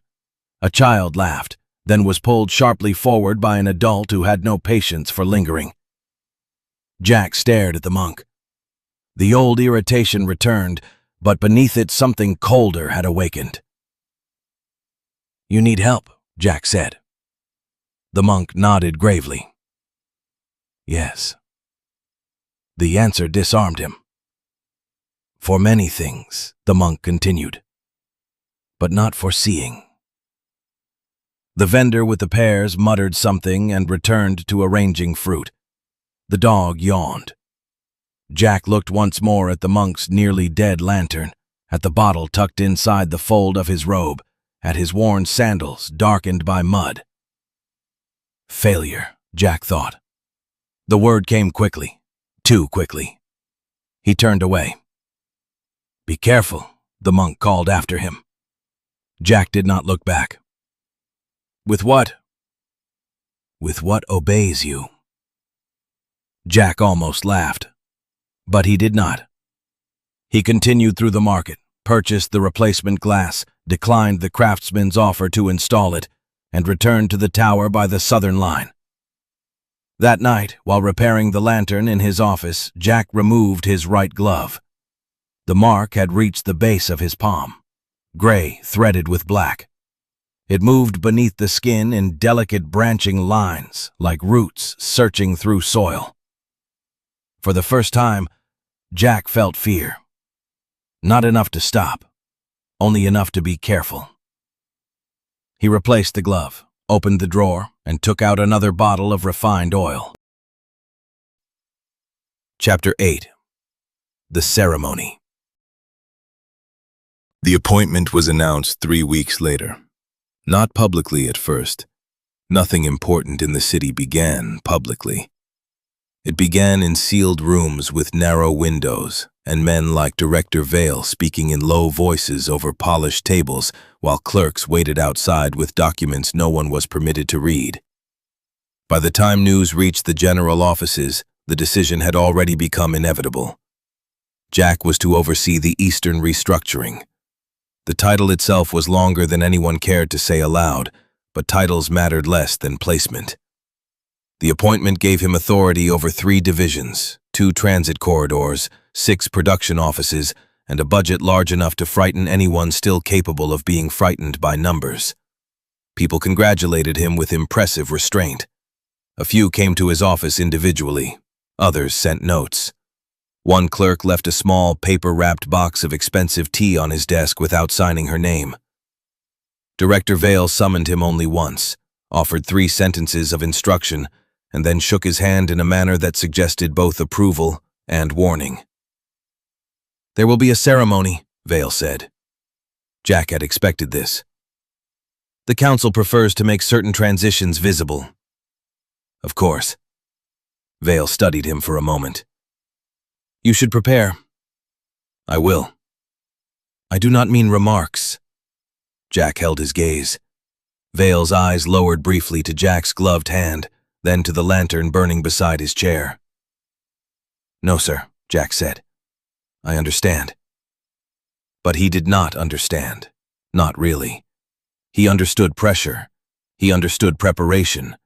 A child laughed, then was pulled sharply forward by an adult who had no patience for lingering. Jack stared at the monk. The old irritation returned, but beneath it something colder had awakened. "You need help," Jack said. The monk nodded gravely. "Yes." The answer disarmed him. "For many things," the monk continued, "but not for seeing." The vendor with the pears muttered something and returned to arranging fruit. The dog yawned. Jack looked once more at the monk's nearly dead lantern, at the bottle tucked inside the fold of his robe, at his worn sandals darkened by mud. Failure, Jack thought. The word came quickly, too quickly. He turned away. "Be careful," the monk called after him. Jack did not look back. "With what?" "With what obeys you." Jack almost laughed, but he did not. He continued through the market, purchased the replacement glass, declined the craftsman's offer to install it, and returned to the tower by the southern line. That night, while repairing the lantern in his office, Jack removed his right glove. The mark had reached the base of his palm, gray threaded with black. It moved beneath the skin in delicate branching lines, like roots searching through soil. For the first time, Jack felt fear. Not enough to stop, only enough to be careful. He replaced the glove, opened the drawer, and took out another bottle of refined oil. Chapter 8. The Ceremony. The appointment was announced 3 weeks later. Not publicly at first. Nothing important in the city began publicly. It began in sealed rooms with narrow windows, and men like Director Vale speaking in low voices over polished tables while clerks waited outside with documents no one was permitted to read. By the time news reached the general offices, the decision had already become inevitable. Jack was to oversee the Eastern restructuring. The title itself was longer than anyone cared to say aloud, but titles mattered less than placement. The appointment gave him authority over 3 divisions, 2 transit corridors, 6 production offices, and a budget large enough to frighten anyone still capable of being frightened by numbers. People congratulated him with impressive restraint. A few came to his office individually, others sent notes. One clerk left a small, paper-wrapped box of expensive tea on his desk without signing her name. Director Vale summoned him only once, offered 3 sentences of instruction, and then shook his hand in a manner that suggested both approval and warning. "There will be a ceremony," Vale said. Jack had expected this. "The council prefers to make certain transitions visible." "Of course." Vale studied him for a moment. "You should prepare." "I will." "I do not mean remarks." Jack held his gaze. Vale's eyes lowered briefly to Jack's gloved hand, then to the lantern burning beside his chair. "No, sir," Jack said. "I understand." But he did not understand. Not really. He understood pressure. He understood preparation.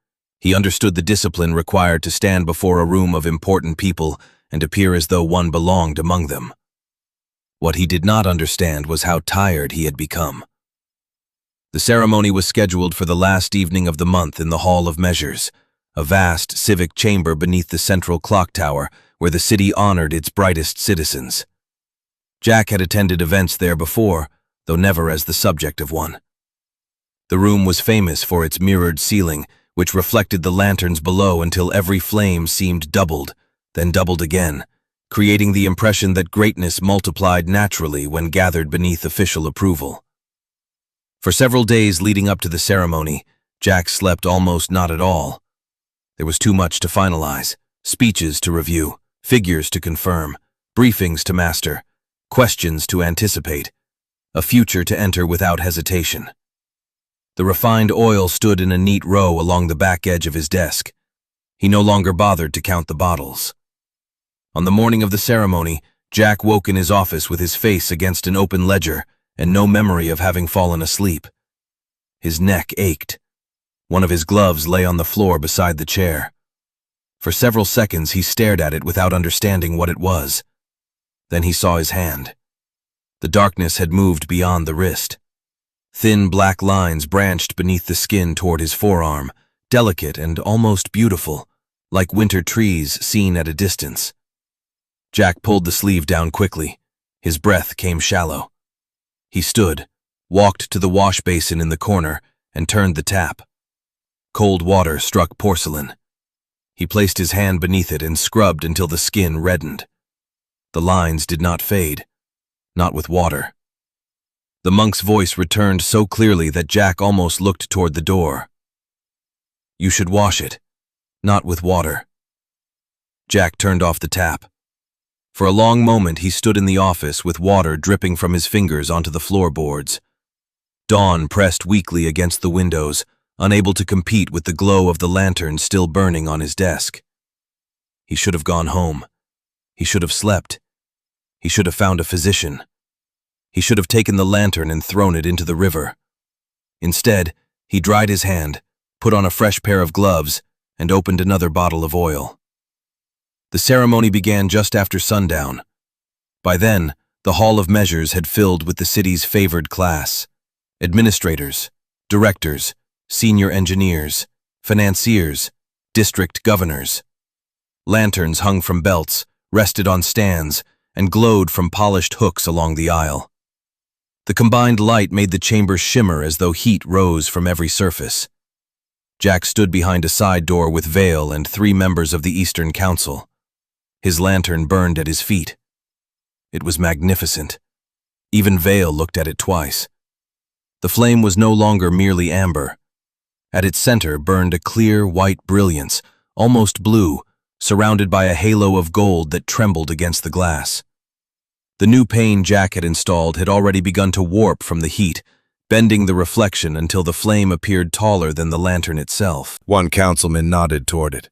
He understood the discipline required to stand before a room of important people and appear as though one belonged among them. What he did not understand was how tired he had become. The ceremony was scheduled for the last evening of the month in the Hall of Measures, a vast civic chamber beneath the central clock tower where the city honored its brightest citizens. Jack had attended events there before, though never as the subject of one. The room was famous for its mirrored ceiling, which reflected the lanterns below until every flame seemed doubled, then doubled again, creating the impression that greatness multiplied naturally when gathered beneath official approval. For several days leading up to the ceremony, Jack slept almost not at all. There was too much to finalize, speeches to review, figures to confirm, briefings to master, questions to anticipate, a future to enter without hesitation. The refined oil stood in a neat row along the back edge of his desk. He no longer bothered to count the bottles. On the morning of the ceremony, Jack woke in his office with his face against an open ledger and no memory of having fallen asleep. His neck ached. One of his gloves lay on the floor beside the chair. For several seconds he stared at it without understanding what it was. Then he saw his hand. The darkness had moved beyond the wrist. Thin black lines branched beneath the skin toward his forearm, delicate and almost beautiful, like winter trees seen at a distance. Jack pulled the sleeve down quickly. His breath came shallow. He stood, walked to the wash basin in the corner, and turned the tap. Cold water struck porcelain. He placed his hand beneath it and scrubbed until the skin reddened. The lines did not fade, not with water. The monk's voice returned so clearly that Jack almost looked toward the door. "You should wash it, not with water." Jack turned off the tap. For a long moment he stood in the office with water dripping from his fingers onto the floorboards. Dawn pressed weakly against the windows, unable to compete with the glow of the lantern still burning on his desk. He should have gone home. He should have slept. He should have found a physician. He should have taken the lantern and thrown it into the river. Instead, he dried his hand, put on a fresh pair of gloves, and opened another bottle of oil. The ceremony began just after sundown. By then, the Hall of Measures had filled with the city's favored class: administrators, directors, senior engineers, financiers, district governors. Lanterns hung from belts, rested on stands, and glowed from polished hooks along the aisle. The combined light made the chamber shimmer as though heat rose from every surface. Jack stood behind a side door with Vale and 3 members of the Eastern Council. His lantern burned at his feet. It was magnificent. Even Vale looked at it twice. The flame was no longer merely amber. At its center burned a clear white brilliance, almost blue, surrounded by a halo of gold that trembled against the glass. The new pane Jack had installed had already begun to warp from the heat, bending the reflection until the flame appeared taller than the lantern itself. One councilman nodded toward it.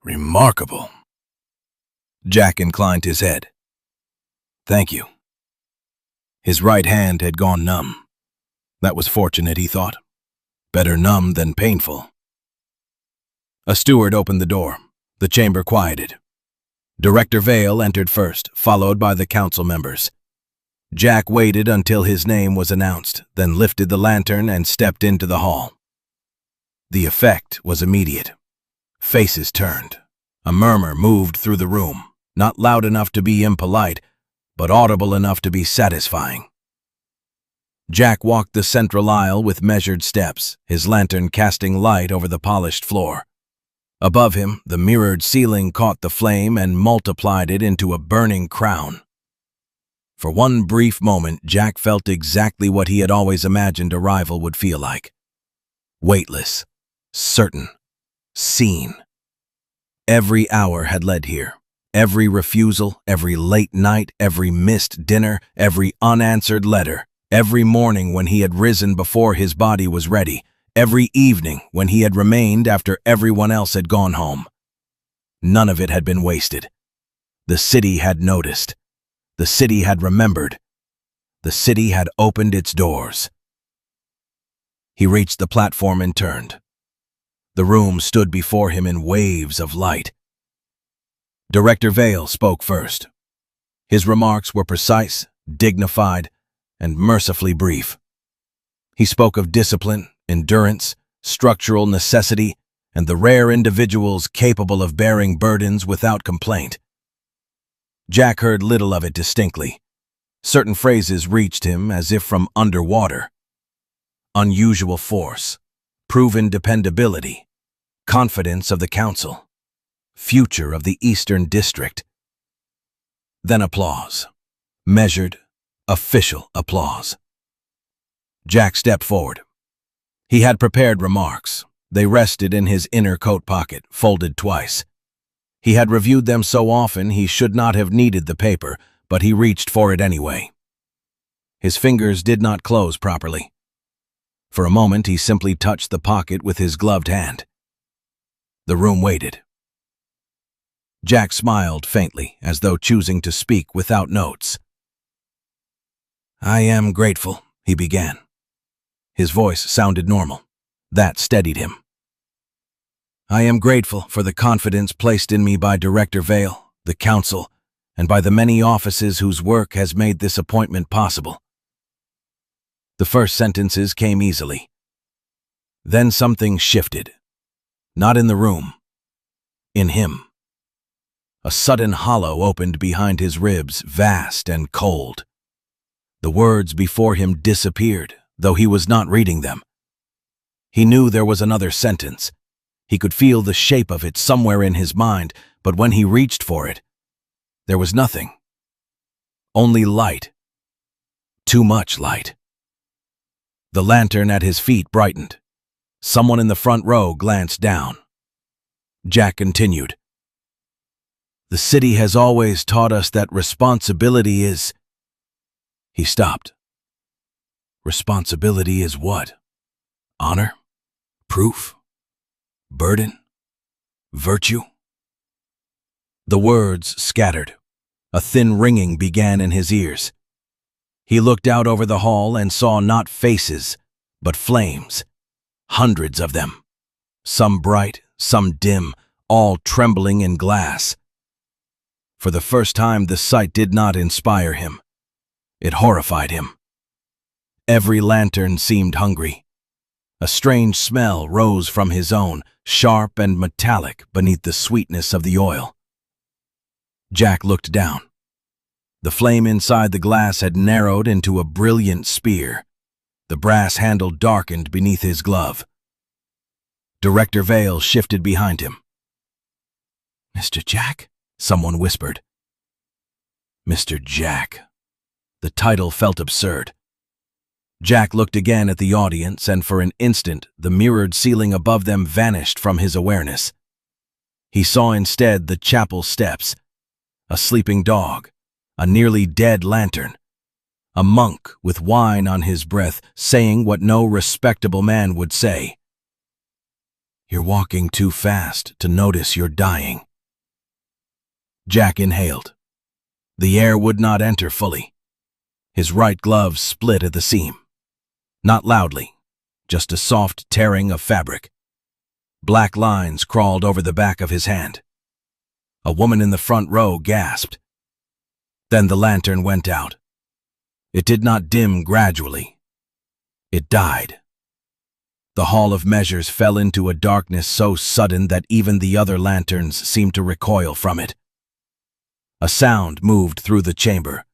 "Remarkable." Jack inclined his head. "Thank you." His right hand had gone numb. That was fortunate, he thought. Better numb than painful. A steward opened the door. The chamber quieted. Director Vale entered first, followed by the council members. Jack waited until his name was announced, then lifted the lantern and stepped into the hall. The effect was immediate. Faces turned. A murmur moved through the room, not loud enough to be impolite, but audible enough to be satisfying. Jack walked the central aisle with measured steps, his lantern casting light over the polished floor. Above him, the mirrored ceiling caught the flame and multiplied it into a burning crown. For one brief moment, Jack felt exactly what he had always imagined a rival would feel like. Weightless, certain, seen. Every hour had led here. Every refusal, every late night, every missed dinner, every unanswered letter, every morning when he had risen before his body was ready, every evening when he had remained after everyone else had gone home. None of it had been wasted. The city had noticed. The city had remembered. The city had opened its doors. He reached the platform and turned. The room stood before him in waves of light. Director Vale spoke first. His remarks were precise, dignified, and mercifully brief. He spoke of discipline, endurance, structural necessity, and the rare individuals capable of bearing burdens without complaint. Jack heard little of it distinctly. Certain phrases reached him as if from underwater. Unusual force, proven dependability, confidence of the council, future of the Eastern District. Then applause. Measured, official applause. Jack stepped forward. He had prepared remarks. They rested in his inner coat pocket, folded twice. He had reviewed them so often he should not have needed the paper, but he reached for it anyway. His fingers did not close properly. For a moment he simply touched the pocket with his gloved hand. The room waited. Jack smiled faintly, as though choosing to speak without notes. "I am grateful," he began. His voice sounded normal. That steadied him. "I am grateful for the confidence placed in me by Director Vale, the council, and by the many offices whose work has made this appointment possible." The first sentences came easily. Then something shifted. Not in the room. In him. A sudden hollow opened behind his ribs, vast and cold. The words before him disappeared, though he was not reading them. He knew there was another sentence. He could feel the shape of it somewhere in his mind, but when he reached for it, there was nothing. Only light. Too much light. The lantern at his feet brightened. Someone in the front row glanced down. Jack continued. "The city has always taught us that responsibility is—" He stopped. Responsibility is what? Honor? Proof? Burden? Virtue? The words scattered. A thin ringing began in his ears. He looked out over the hall and saw not faces, but flames. Hundreds of them. Some bright, some dim, all trembling in glass. For the first time, the sight did not inspire him. It horrified him. Every lantern seemed hungry. A strange smell rose from his own, sharp and metallic beneath the sweetness of the oil. Jack looked down. The flame inside the glass had narrowed into a brilliant spear. The brass handle darkened beneath his glove. Director Vale shifted behind him. "Mr. Jack?" someone whispered. Mr. Jack. The title felt absurd. Jack looked again at the audience, and for an instant the mirrored ceiling above them vanished from his awareness. He saw instead the chapel steps, a sleeping dog, a nearly dead lantern, a monk with wine on his breath saying what no respectable man would say. "You're walking too fast to notice you're dying." Jack inhaled. The air would not enter fully. His right glove split at the seam. Not loudly, just a soft tearing of fabric. Black lines crawled over the back of his hand. A woman in the front row gasped. Then the lantern went out. It did not dim gradually. It died. The hall of measures fell into a darkness so sudden that even the other lanterns seemed to recoil from it. A sound moved through the chamber,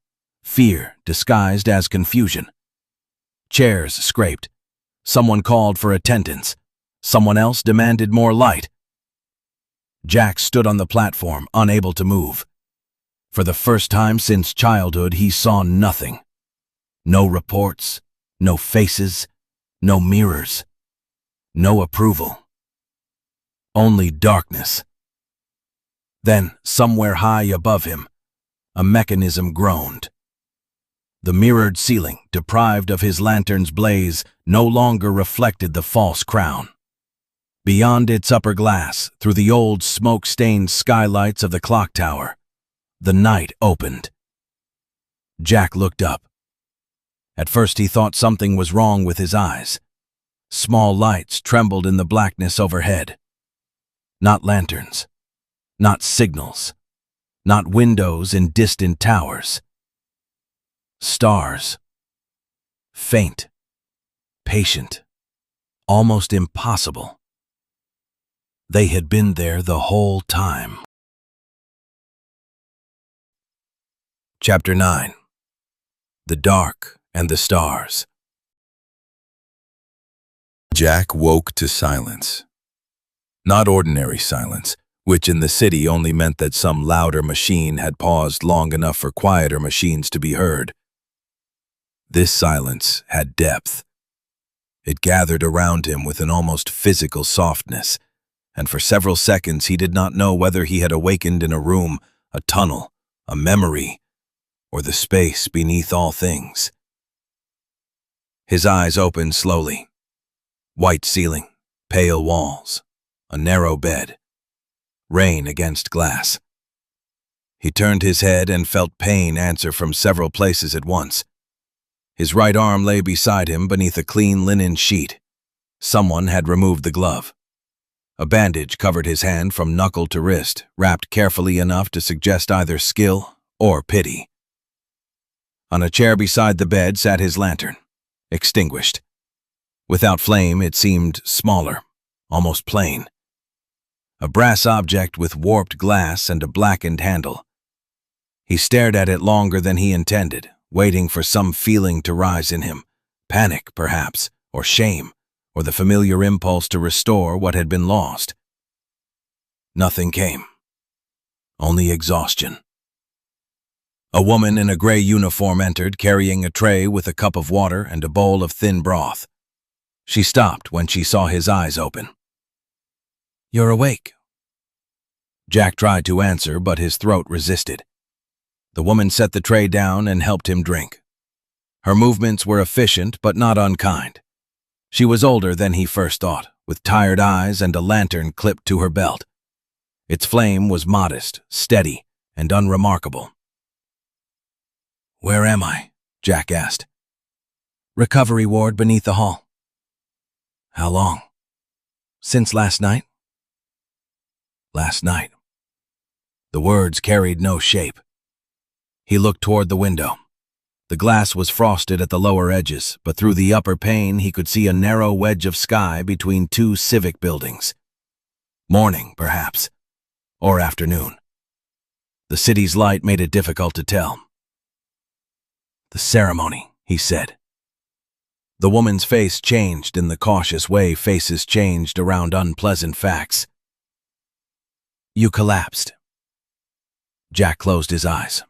fear disguised as confusion. Chairs scraped. Someone called for attendance. Someone else demanded more light. Jack stood on the platform, unable to move. For the first time since childhood, he saw nothing. No reports, no faces, no mirrors, no approval. Only darkness. Then, somewhere high above him, a mechanism groaned. The mirrored ceiling, deprived of his lantern's blaze, no longer reflected the false crown. Beyond its upper glass, through the old smoke-stained skylights of the clock tower, the night opened. Jack looked up. At first he thought something was wrong with his eyes. Small lights trembled in the blackness overhead. Not lanterns, not signals, not windows in distant towers. Stars. Faint, patient, almost impossible. They had been there the whole time. Chapter 9. The Dark and the Stars. Jack woke to silence. Not ordinary silence, which in the city only meant that some louder machine had paused long enough for quieter machines to be heard. This silence had depth. It gathered around him with an almost physical softness, and for several seconds he did not know whether he had awakened in a room, a tunnel, a memory, or the space beneath all things. His eyes opened slowly. White ceiling, pale walls, a narrow bed, rain against glass. He turned his head and felt pain answer from several places at once. His right arm lay beside him beneath a clean linen sheet. Someone had removed the glove. A bandage covered his hand from knuckle to wrist, wrapped carefully enough to suggest either skill or pity. On a chair beside the bed sat his lantern, extinguished. Without flame, it seemed smaller, almost plain. A brass object with warped glass and a blackened handle. He stared at it longer than he intended, waiting for some feeling to rise in him, panic perhaps, or shame, or the familiar impulse to restore what had been lost. Nothing came. Only exhaustion. A woman in a gray uniform entered, carrying a tray with a cup of water and a bowl of thin broth. She stopped when she saw his eyes open. "You're awake." Jack tried to answer, but his throat resisted. The woman set the tray down and helped him drink. Her movements were efficient but not unkind. She was older than he first thought, with tired eyes and a lantern clipped to her belt. Its flame was modest, steady, and unremarkable. "Where am I?" Jack asked. "Recovery ward beneath the hall." "How long?" "Since last night." Last night. The words carried no shape. He looked toward the window. The glass was frosted at the lower edges, but through the upper pane he could see a narrow wedge of sky between two civic buildings. Morning, perhaps, or afternoon. The city's light made it difficult to tell. "The ceremony," he said. The woman's face changed in the cautious way faces changed around unpleasant facts. "You collapsed." Jack closed his eyes.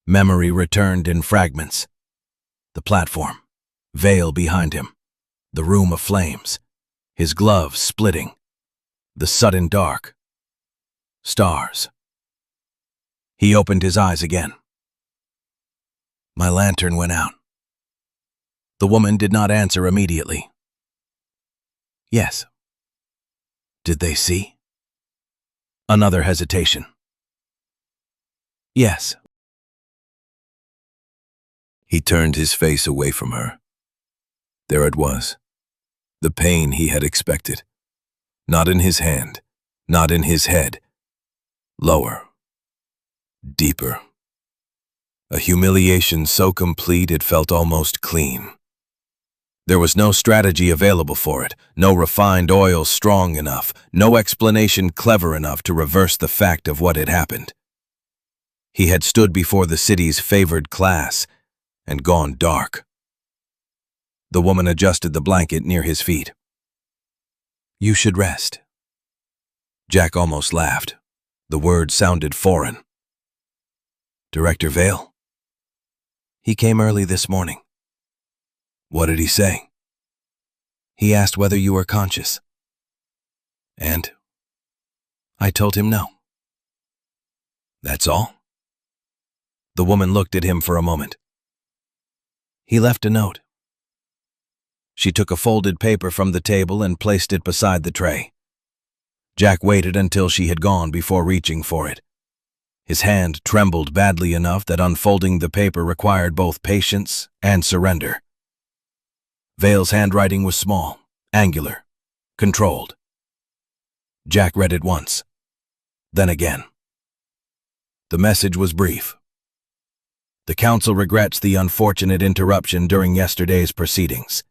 Memory returned in fragments. The platform, veil behind him, the room of flames, his gloves splitting, the sudden dark, stars. He opened his eyes again. "My lantern went out." The woman did not answer immediately. "Yes." "Did they see?" Another hesitation. "Yes." He turned his face away from her. There it was, the pain he had expected. Not in his hand, not in his head. Lower, deeper. A humiliation so complete it felt almost clean. There was no strategy available for it, no refined oil strong enough, no explanation clever enough to reverse the fact of what had happened. He had stood before the city's favored class and gone dark. The woman adjusted the blanket near his feet. "You should rest." Jack almost laughed. The word sounded foreign. "Director Vale?" "He came early this morning." "What did he say?" "He asked whether you were conscious." "And?" "I told him no." "That's all?" The woman looked at him for a moment. "He left a note." She took a folded paper from the table and placed it beside the tray. Jack waited until she had gone before reaching for it. His hand trembled badly enough that unfolding the paper required both patience and surrender. Vale's handwriting was small, angular, controlled. Jack read it once, then again. The message was brief. "The council regrets the unfortunate interruption during yesterday's proceedings.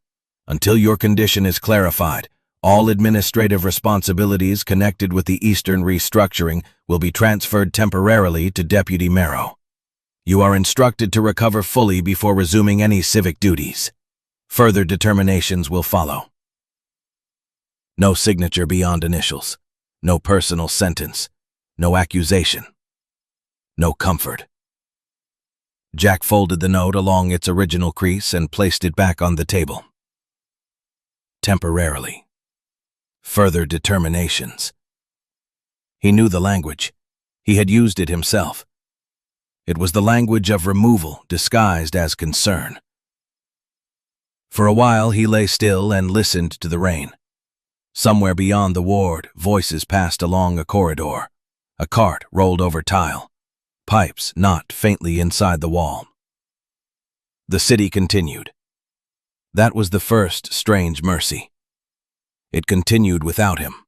Until your condition is clarified, all administrative responsibilities connected with the Eastern restructuring will be transferred temporarily to Deputy Marrow. You are instructed to recover fully before resuming any civic duties. Further determinations will follow." No signature beyond initials, no personal sentence, no accusation, no comfort. Jack folded the note along its original crease and placed it back on the table. Temporarily. Further determinations. He knew the language. He had used it himself. It was the language of removal disguised as concern. For a while he lay still and listened to the rain. Somewhere beyond the ward, voices passed along a corridor. A cart rolled over tile. Pipes knocked faintly inside the wall. The city continued. That was the first strange mercy. It continued without him.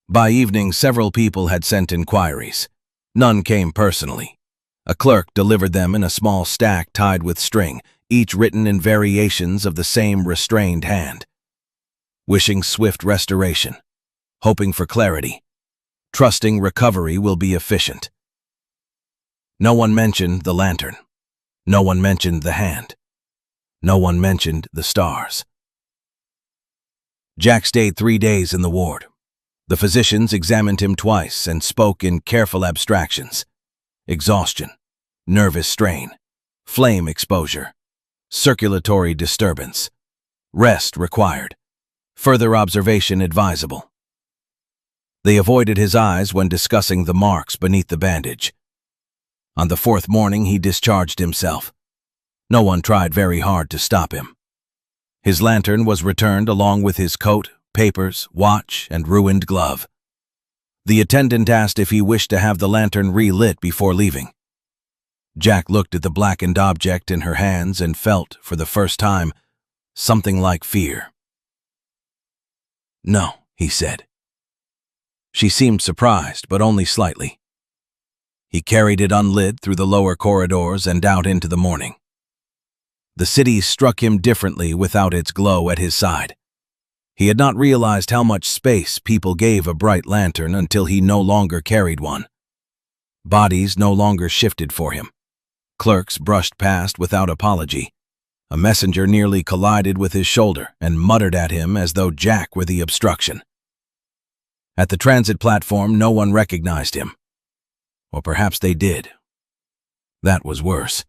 By evening, several people had sent inquiries. None came personally. A clerk delivered them in a small stack tied with string, each written in variations of the same restrained hand. Wishing swift restoration, hoping for clarity, trusting recovery will be efficient. No one mentioned the lantern. No one mentioned the hand. No one mentioned the stars. Jack stayed 3 days in the ward. The physicians examined him twice and spoke in careful abstractions. Exhaustion, nervous strain, flame exposure, circulatory disturbance, rest required, further observation advisable. They avoided his eyes when discussing the marks beneath the bandage. On the 4th morning, he discharged himself. No one tried very hard to stop him. His lantern was returned along with his coat, papers, watch, and ruined glove. The attendant asked if he wished to have the lantern relit before leaving. Jack looked at the blackened object in her hands and felt, for the first time, something like fear. "No," he said. She seemed surprised, but only slightly. He carried it unlit through the lower corridors and out into the morning. The city struck him differently without its glow at his side. He had not realized how much space people gave a bright lantern until he no longer carried one. Bodies no longer shifted for him. Clerks brushed past without apology. A messenger nearly collided with his shoulder and muttered at him as though Jack were the obstruction. At the transit platform, no one recognized him. Or perhaps they did. That was worse.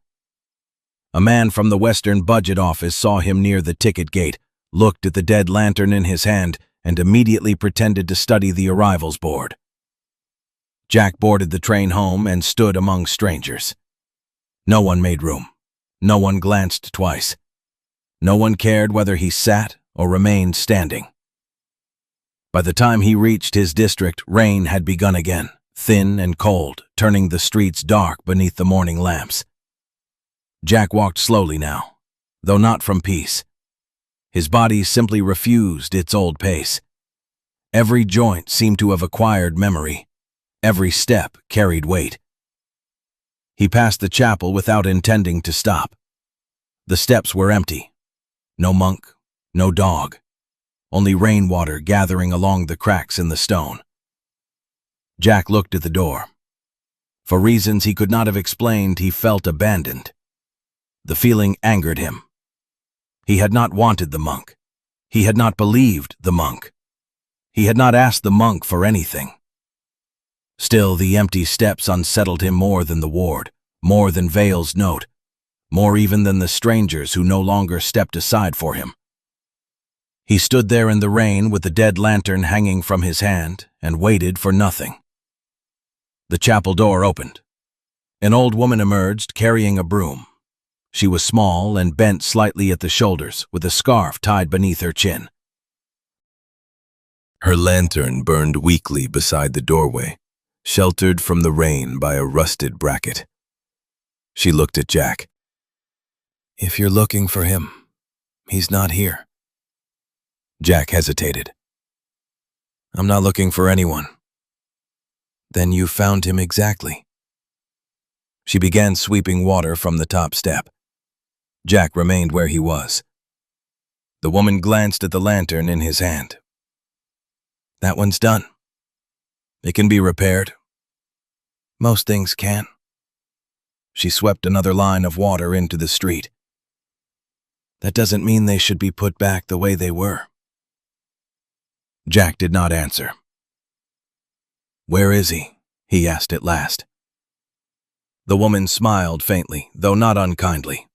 A man from the Western Budget Office saw him near the ticket gate, looked at the dead lantern in his hand, and immediately pretended to study the arrivals board. Jack boarded the train home and stood among strangers. No one made room. No one glanced twice. No one cared whether he sat or remained standing. By the time he reached his district, rain had begun again, thin and cold, turning the streets dark beneath the morning lamps. Jack walked slowly now, though not from peace. His body simply refused its old pace. Every joint seemed to have acquired memory. Every step carried weight. He passed the chapel without intending to stop. The steps were empty. No monk, no dog. Only rainwater gathering along the cracks in the stone. Jack looked at the door. For reasons he could not have explained, he felt abandoned. The feeling angered him. He had not wanted the monk. He had not believed the monk. He had not asked the monk for anything. Still, the empty steps unsettled him more than the ward, more than Vale's note, more even than the strangers who no longer stepped aside for him. He stood there in the rain with the dead lantern hanging from his hand and waited for nothing. The chapel door opened. An old woman emerged carrying a broom. She was small and bent slightly at the shoulders with a scarf tied beneath her chin. Her lantern burned weakly beside the doorway, sheltered from the rain by a rusted bracket. She looked at Jack. "If you're looking for him, he's not here." Jack hesitated. "I'm not looking for anyone." "Then you found him exactly." She began sweeping water from the top step. Jack remained where he was. The woman glanced at the lantern in his hand. "That one's done. It can be repaired." "Most things can." She swept another line of water into the street. "That doesn't mean they should be put back the way they were." Jack did not answer. "Where is he?" he asked at last. The woman smiled faintly, though not unkindly.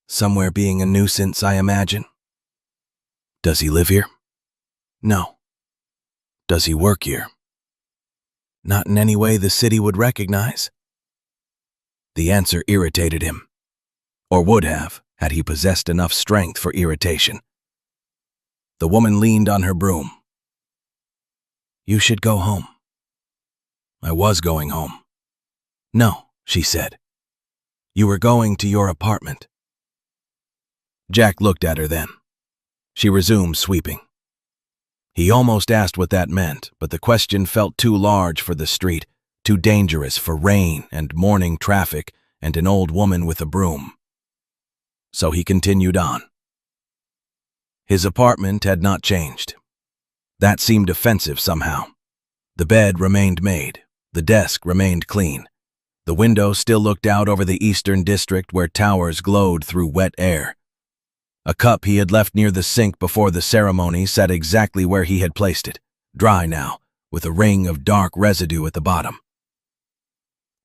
"Somewhere being a nuisance, I imagine." "Does he live here?" "No." "Does he work here?" "Not in any way the city would recognize." The answer irritated him, or would have, had he possessed enough strength for irritation. The woman leaned on her broom. "You should go home." "I was going home." "No," she said. "You were going to your apartment." Jack looked at her then. She resumed sweeping. He almost asked what that meant, but the question felt too large for the street, too dangerous for rain and morning traffic and an old woman with a broom. So he continued on. His apartment had not changed. That seemed offensive somehow. The bed remained made. The desk remained clean. The window still looked out over the eastern district where towers glowed through wet air. A cup he had left near the sink before the ceremony sat exactly where he had placed it, dry now, with a ring of dark residue at the bottom.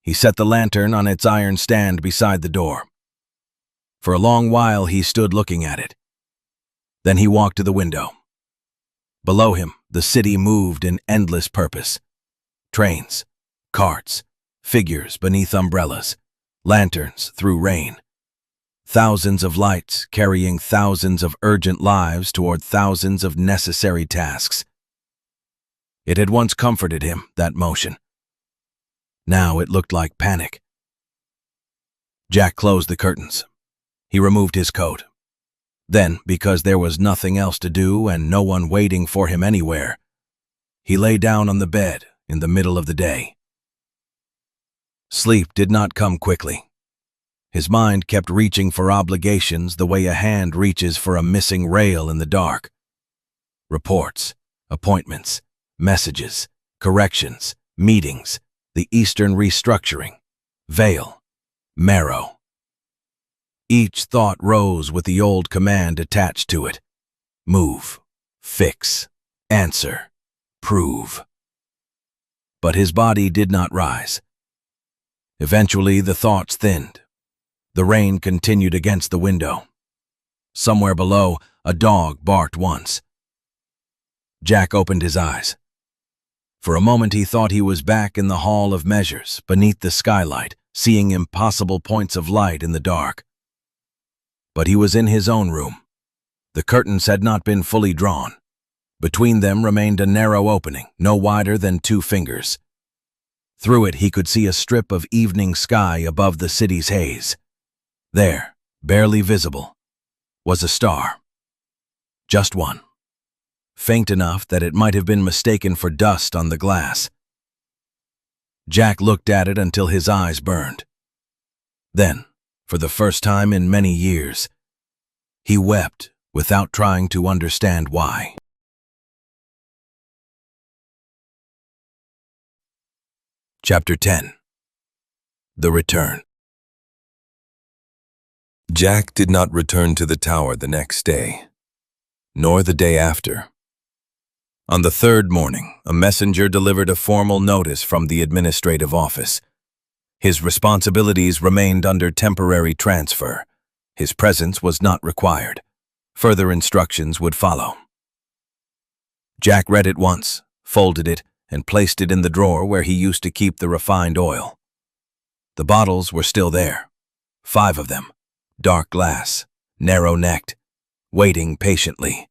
He set the lantern on its iron stand beside the door. For a long while he stood looking at it. Then he walked to the window. Below him, the city moved in endless purpose. Trains, carts, figures beneath umbrellas, lanterns through rain. Thousands of lights carrying thousands of urgent lives toward thousands of necessary tasks. It had once comforted him, that motion. Now it looked like panic. Jack closed the curtains. He removed his coat. Then, because there was nothing else to do and no one waiting for him anywhere, he lay down on the bed in the middle of the day. Sleep did not come quickly. His mind kept reaching for obligations the way a hand reaches for a missing rail in the dark. Reports, appointments, messages, corrections, meetings, the Eastern restructuring, Vale, Marrow. Each thought rose with the old command attached to it. Move, fix, answer, prove. But his body did not rise. Eventually the thoughts thinned. The rain continued against the window. Somewhere below, a dog barked once. Jack opened his eyes. For a moment he thought he was back in the Hall of Measures, beneath the skylight, seeing impossible points of light in the dark. But he was in his own room. The curtains had not been fully drawn. Between them remained a narrow opening, no wider than 2 fingers. Through it he could see a strip of evening sky above the city's haze. There, barely visible, was a star. Just one. Faint enough that it might have been mistaken for dust on the glass. Jack looked at it until his eyes burned. Then, for the first time in many years, he wept without trying to understand why. Chapter 10. The Return. Jack did not return to the tower the next day, nor the day after. On the third morning, a messenger delivered a formal notice from the administrative office. His responsibilities remained under temporary transfer. His presence was not required. Further instructions would follow. Jack read it once, folded it, and placed it in the drawer where he used to keep the refined oil. The bottles were still there, 5 of them, dark glass, narrow-necked, waiting patiently.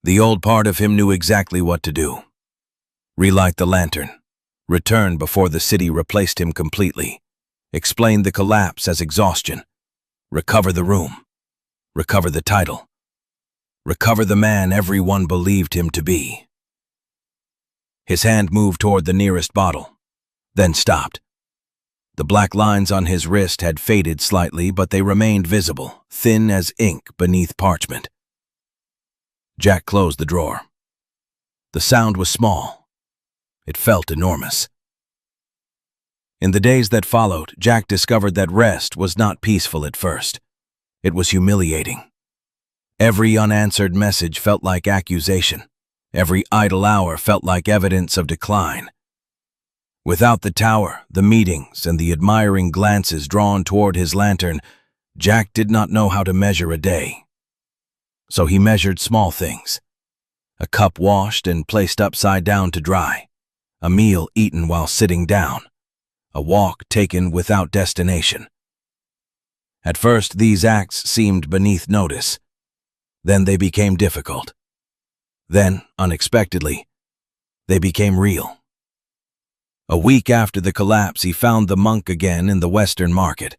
The old part of him knew exactly what to do. Relight the lantern, return before the city replaced him completely, explain the collapse as exhaustion, recover the room, recover the title, recover the man everyone believed him to be. His hand moved toward the nearest bottle, then stopped. The black lines on his wrist had faded slightly, but they remained visible, thin as ink beneath parchment. Jack closed the drawer. The sound was small. It felt enormous. In the days that followed, Jack discovered that rest was not peaceful at first. It was humiliating. Every unanswered message felt like accusation. Every idle hour felt like evidence of decline. Without the tower, the meetings, and the admiring glances drawn toward his lantern, Jack did not know how to measure a day. So he measured small things. A cup washed and placed upside down to dry. A meal eaten while sitting down. A walk taken without destination. At first, these acts seemed beneath notice. Then they became difficult. Then, unexpectedly, they became real. A week after the collapse, he found the monk again in the Western Market.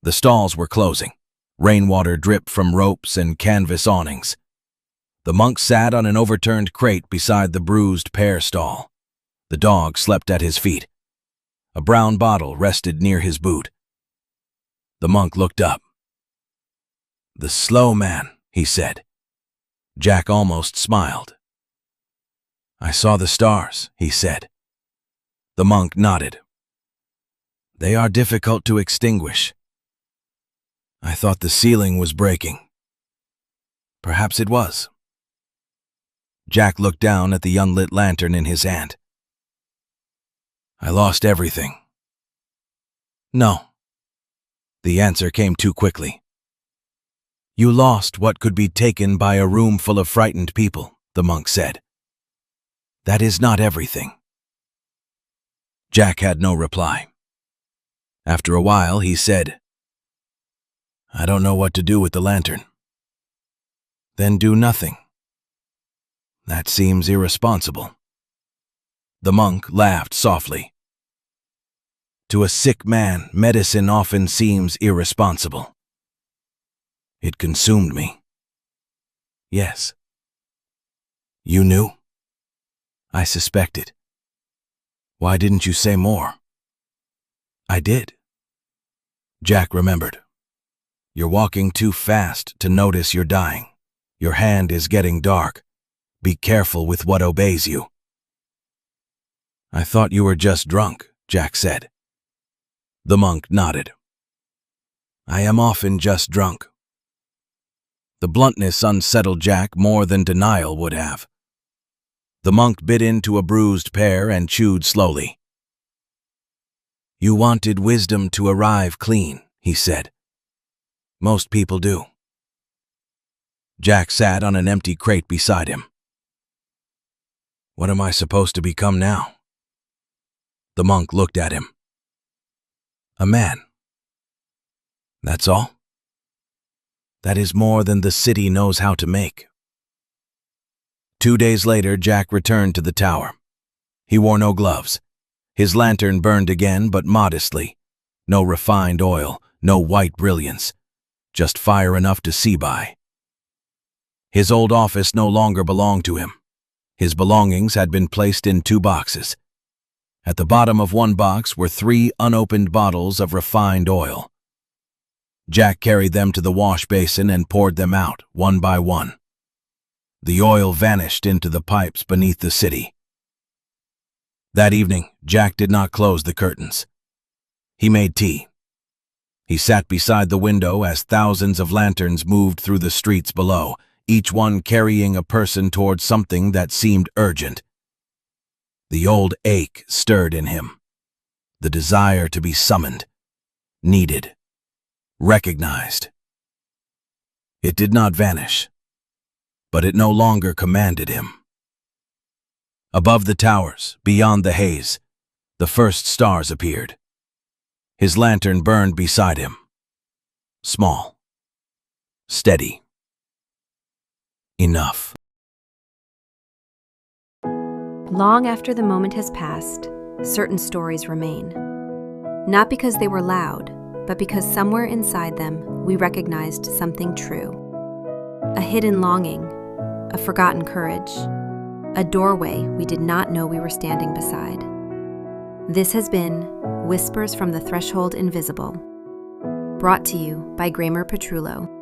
The stalls were closing. Rainwater dripped from ropes and canvas awnings. The monk sat on an overturned crate beside the bruised pear stall. The dog slept at his feet. A brown bottle rested near his boot. The monk looked up. "The slow man," he said. Jack almost smiled. "I saw the stars," he said. The monk nodded. "They are difficult to extinguish. I thought the ceiling was breaking. Perhaps it was." Jack looked down at the unlit lantern in his hand. "I lost everything." "No." The answer came too quickly. "You lost what could be taken by a room full of frightened people," the monk said. "That is not everything." Jack had no reply. After a while, he said, "I don't know what to do with the lantern." "Then do nothing." "That seems irresponsible." The monk laughed softly. "To a sick man, medicine often seems irresponsible." "It consumed me." "Yes." "You knew?" "I suspected." "Why didn't you say more?" "I did." Jack remembered. "You're walking too fast to notice you're dying. Your hand is getting dark. Be careful with what obeys you." "I thought you were just drunk," Jack said. The monk nodded. "I am often just drunk." The bluntness unsettled Jack more than denial would have. The monk bit into a bruised pear and chewed slowly. "You wanted wisdom to arrive clean," he said. "Most people do." Jack sat on an empty crate beside him. "What am I supposed to become now?" The monk looked at him. "A man." "That's all?" "That is more than the city knows how to make." 2 days later, Jack returned to the tower. He wore no gloves. His lantern burned again, but modestly. No refined oil, no white brilliance. Just fire enough to see by. His old office no longer belonged to him. His belongings had been placed in 2 boxes. At the bottom of one box were 3 unopened bottles of refined oil. Jack carried them to the wash basin and poured them out, one by one. The oil vanished into the pipes beneath the city. That evening, Jack did not close the curtains. He made tea. He sat beside the window as thousands of lanterns moved through the streets below, each one carrying a person toward something that seemed urgent. The old ache stirred in him, the desire to be summoned, needed, recognized. It did not vanish, but it no longer commanded him. Above the towers, beyond the haze, the first stars appeared. His lantern burned beside him. Small. Steady. Enough. Long after the moment has passed, certain stories remain. Not because they were loud, but because somewhere inside them we recognized something true. A hidden longing, a forgotten courage, a doorway we did not know we were standing beside. This has been Whispers from the Threshold Invisible, brought to you by Gramer Petrullo.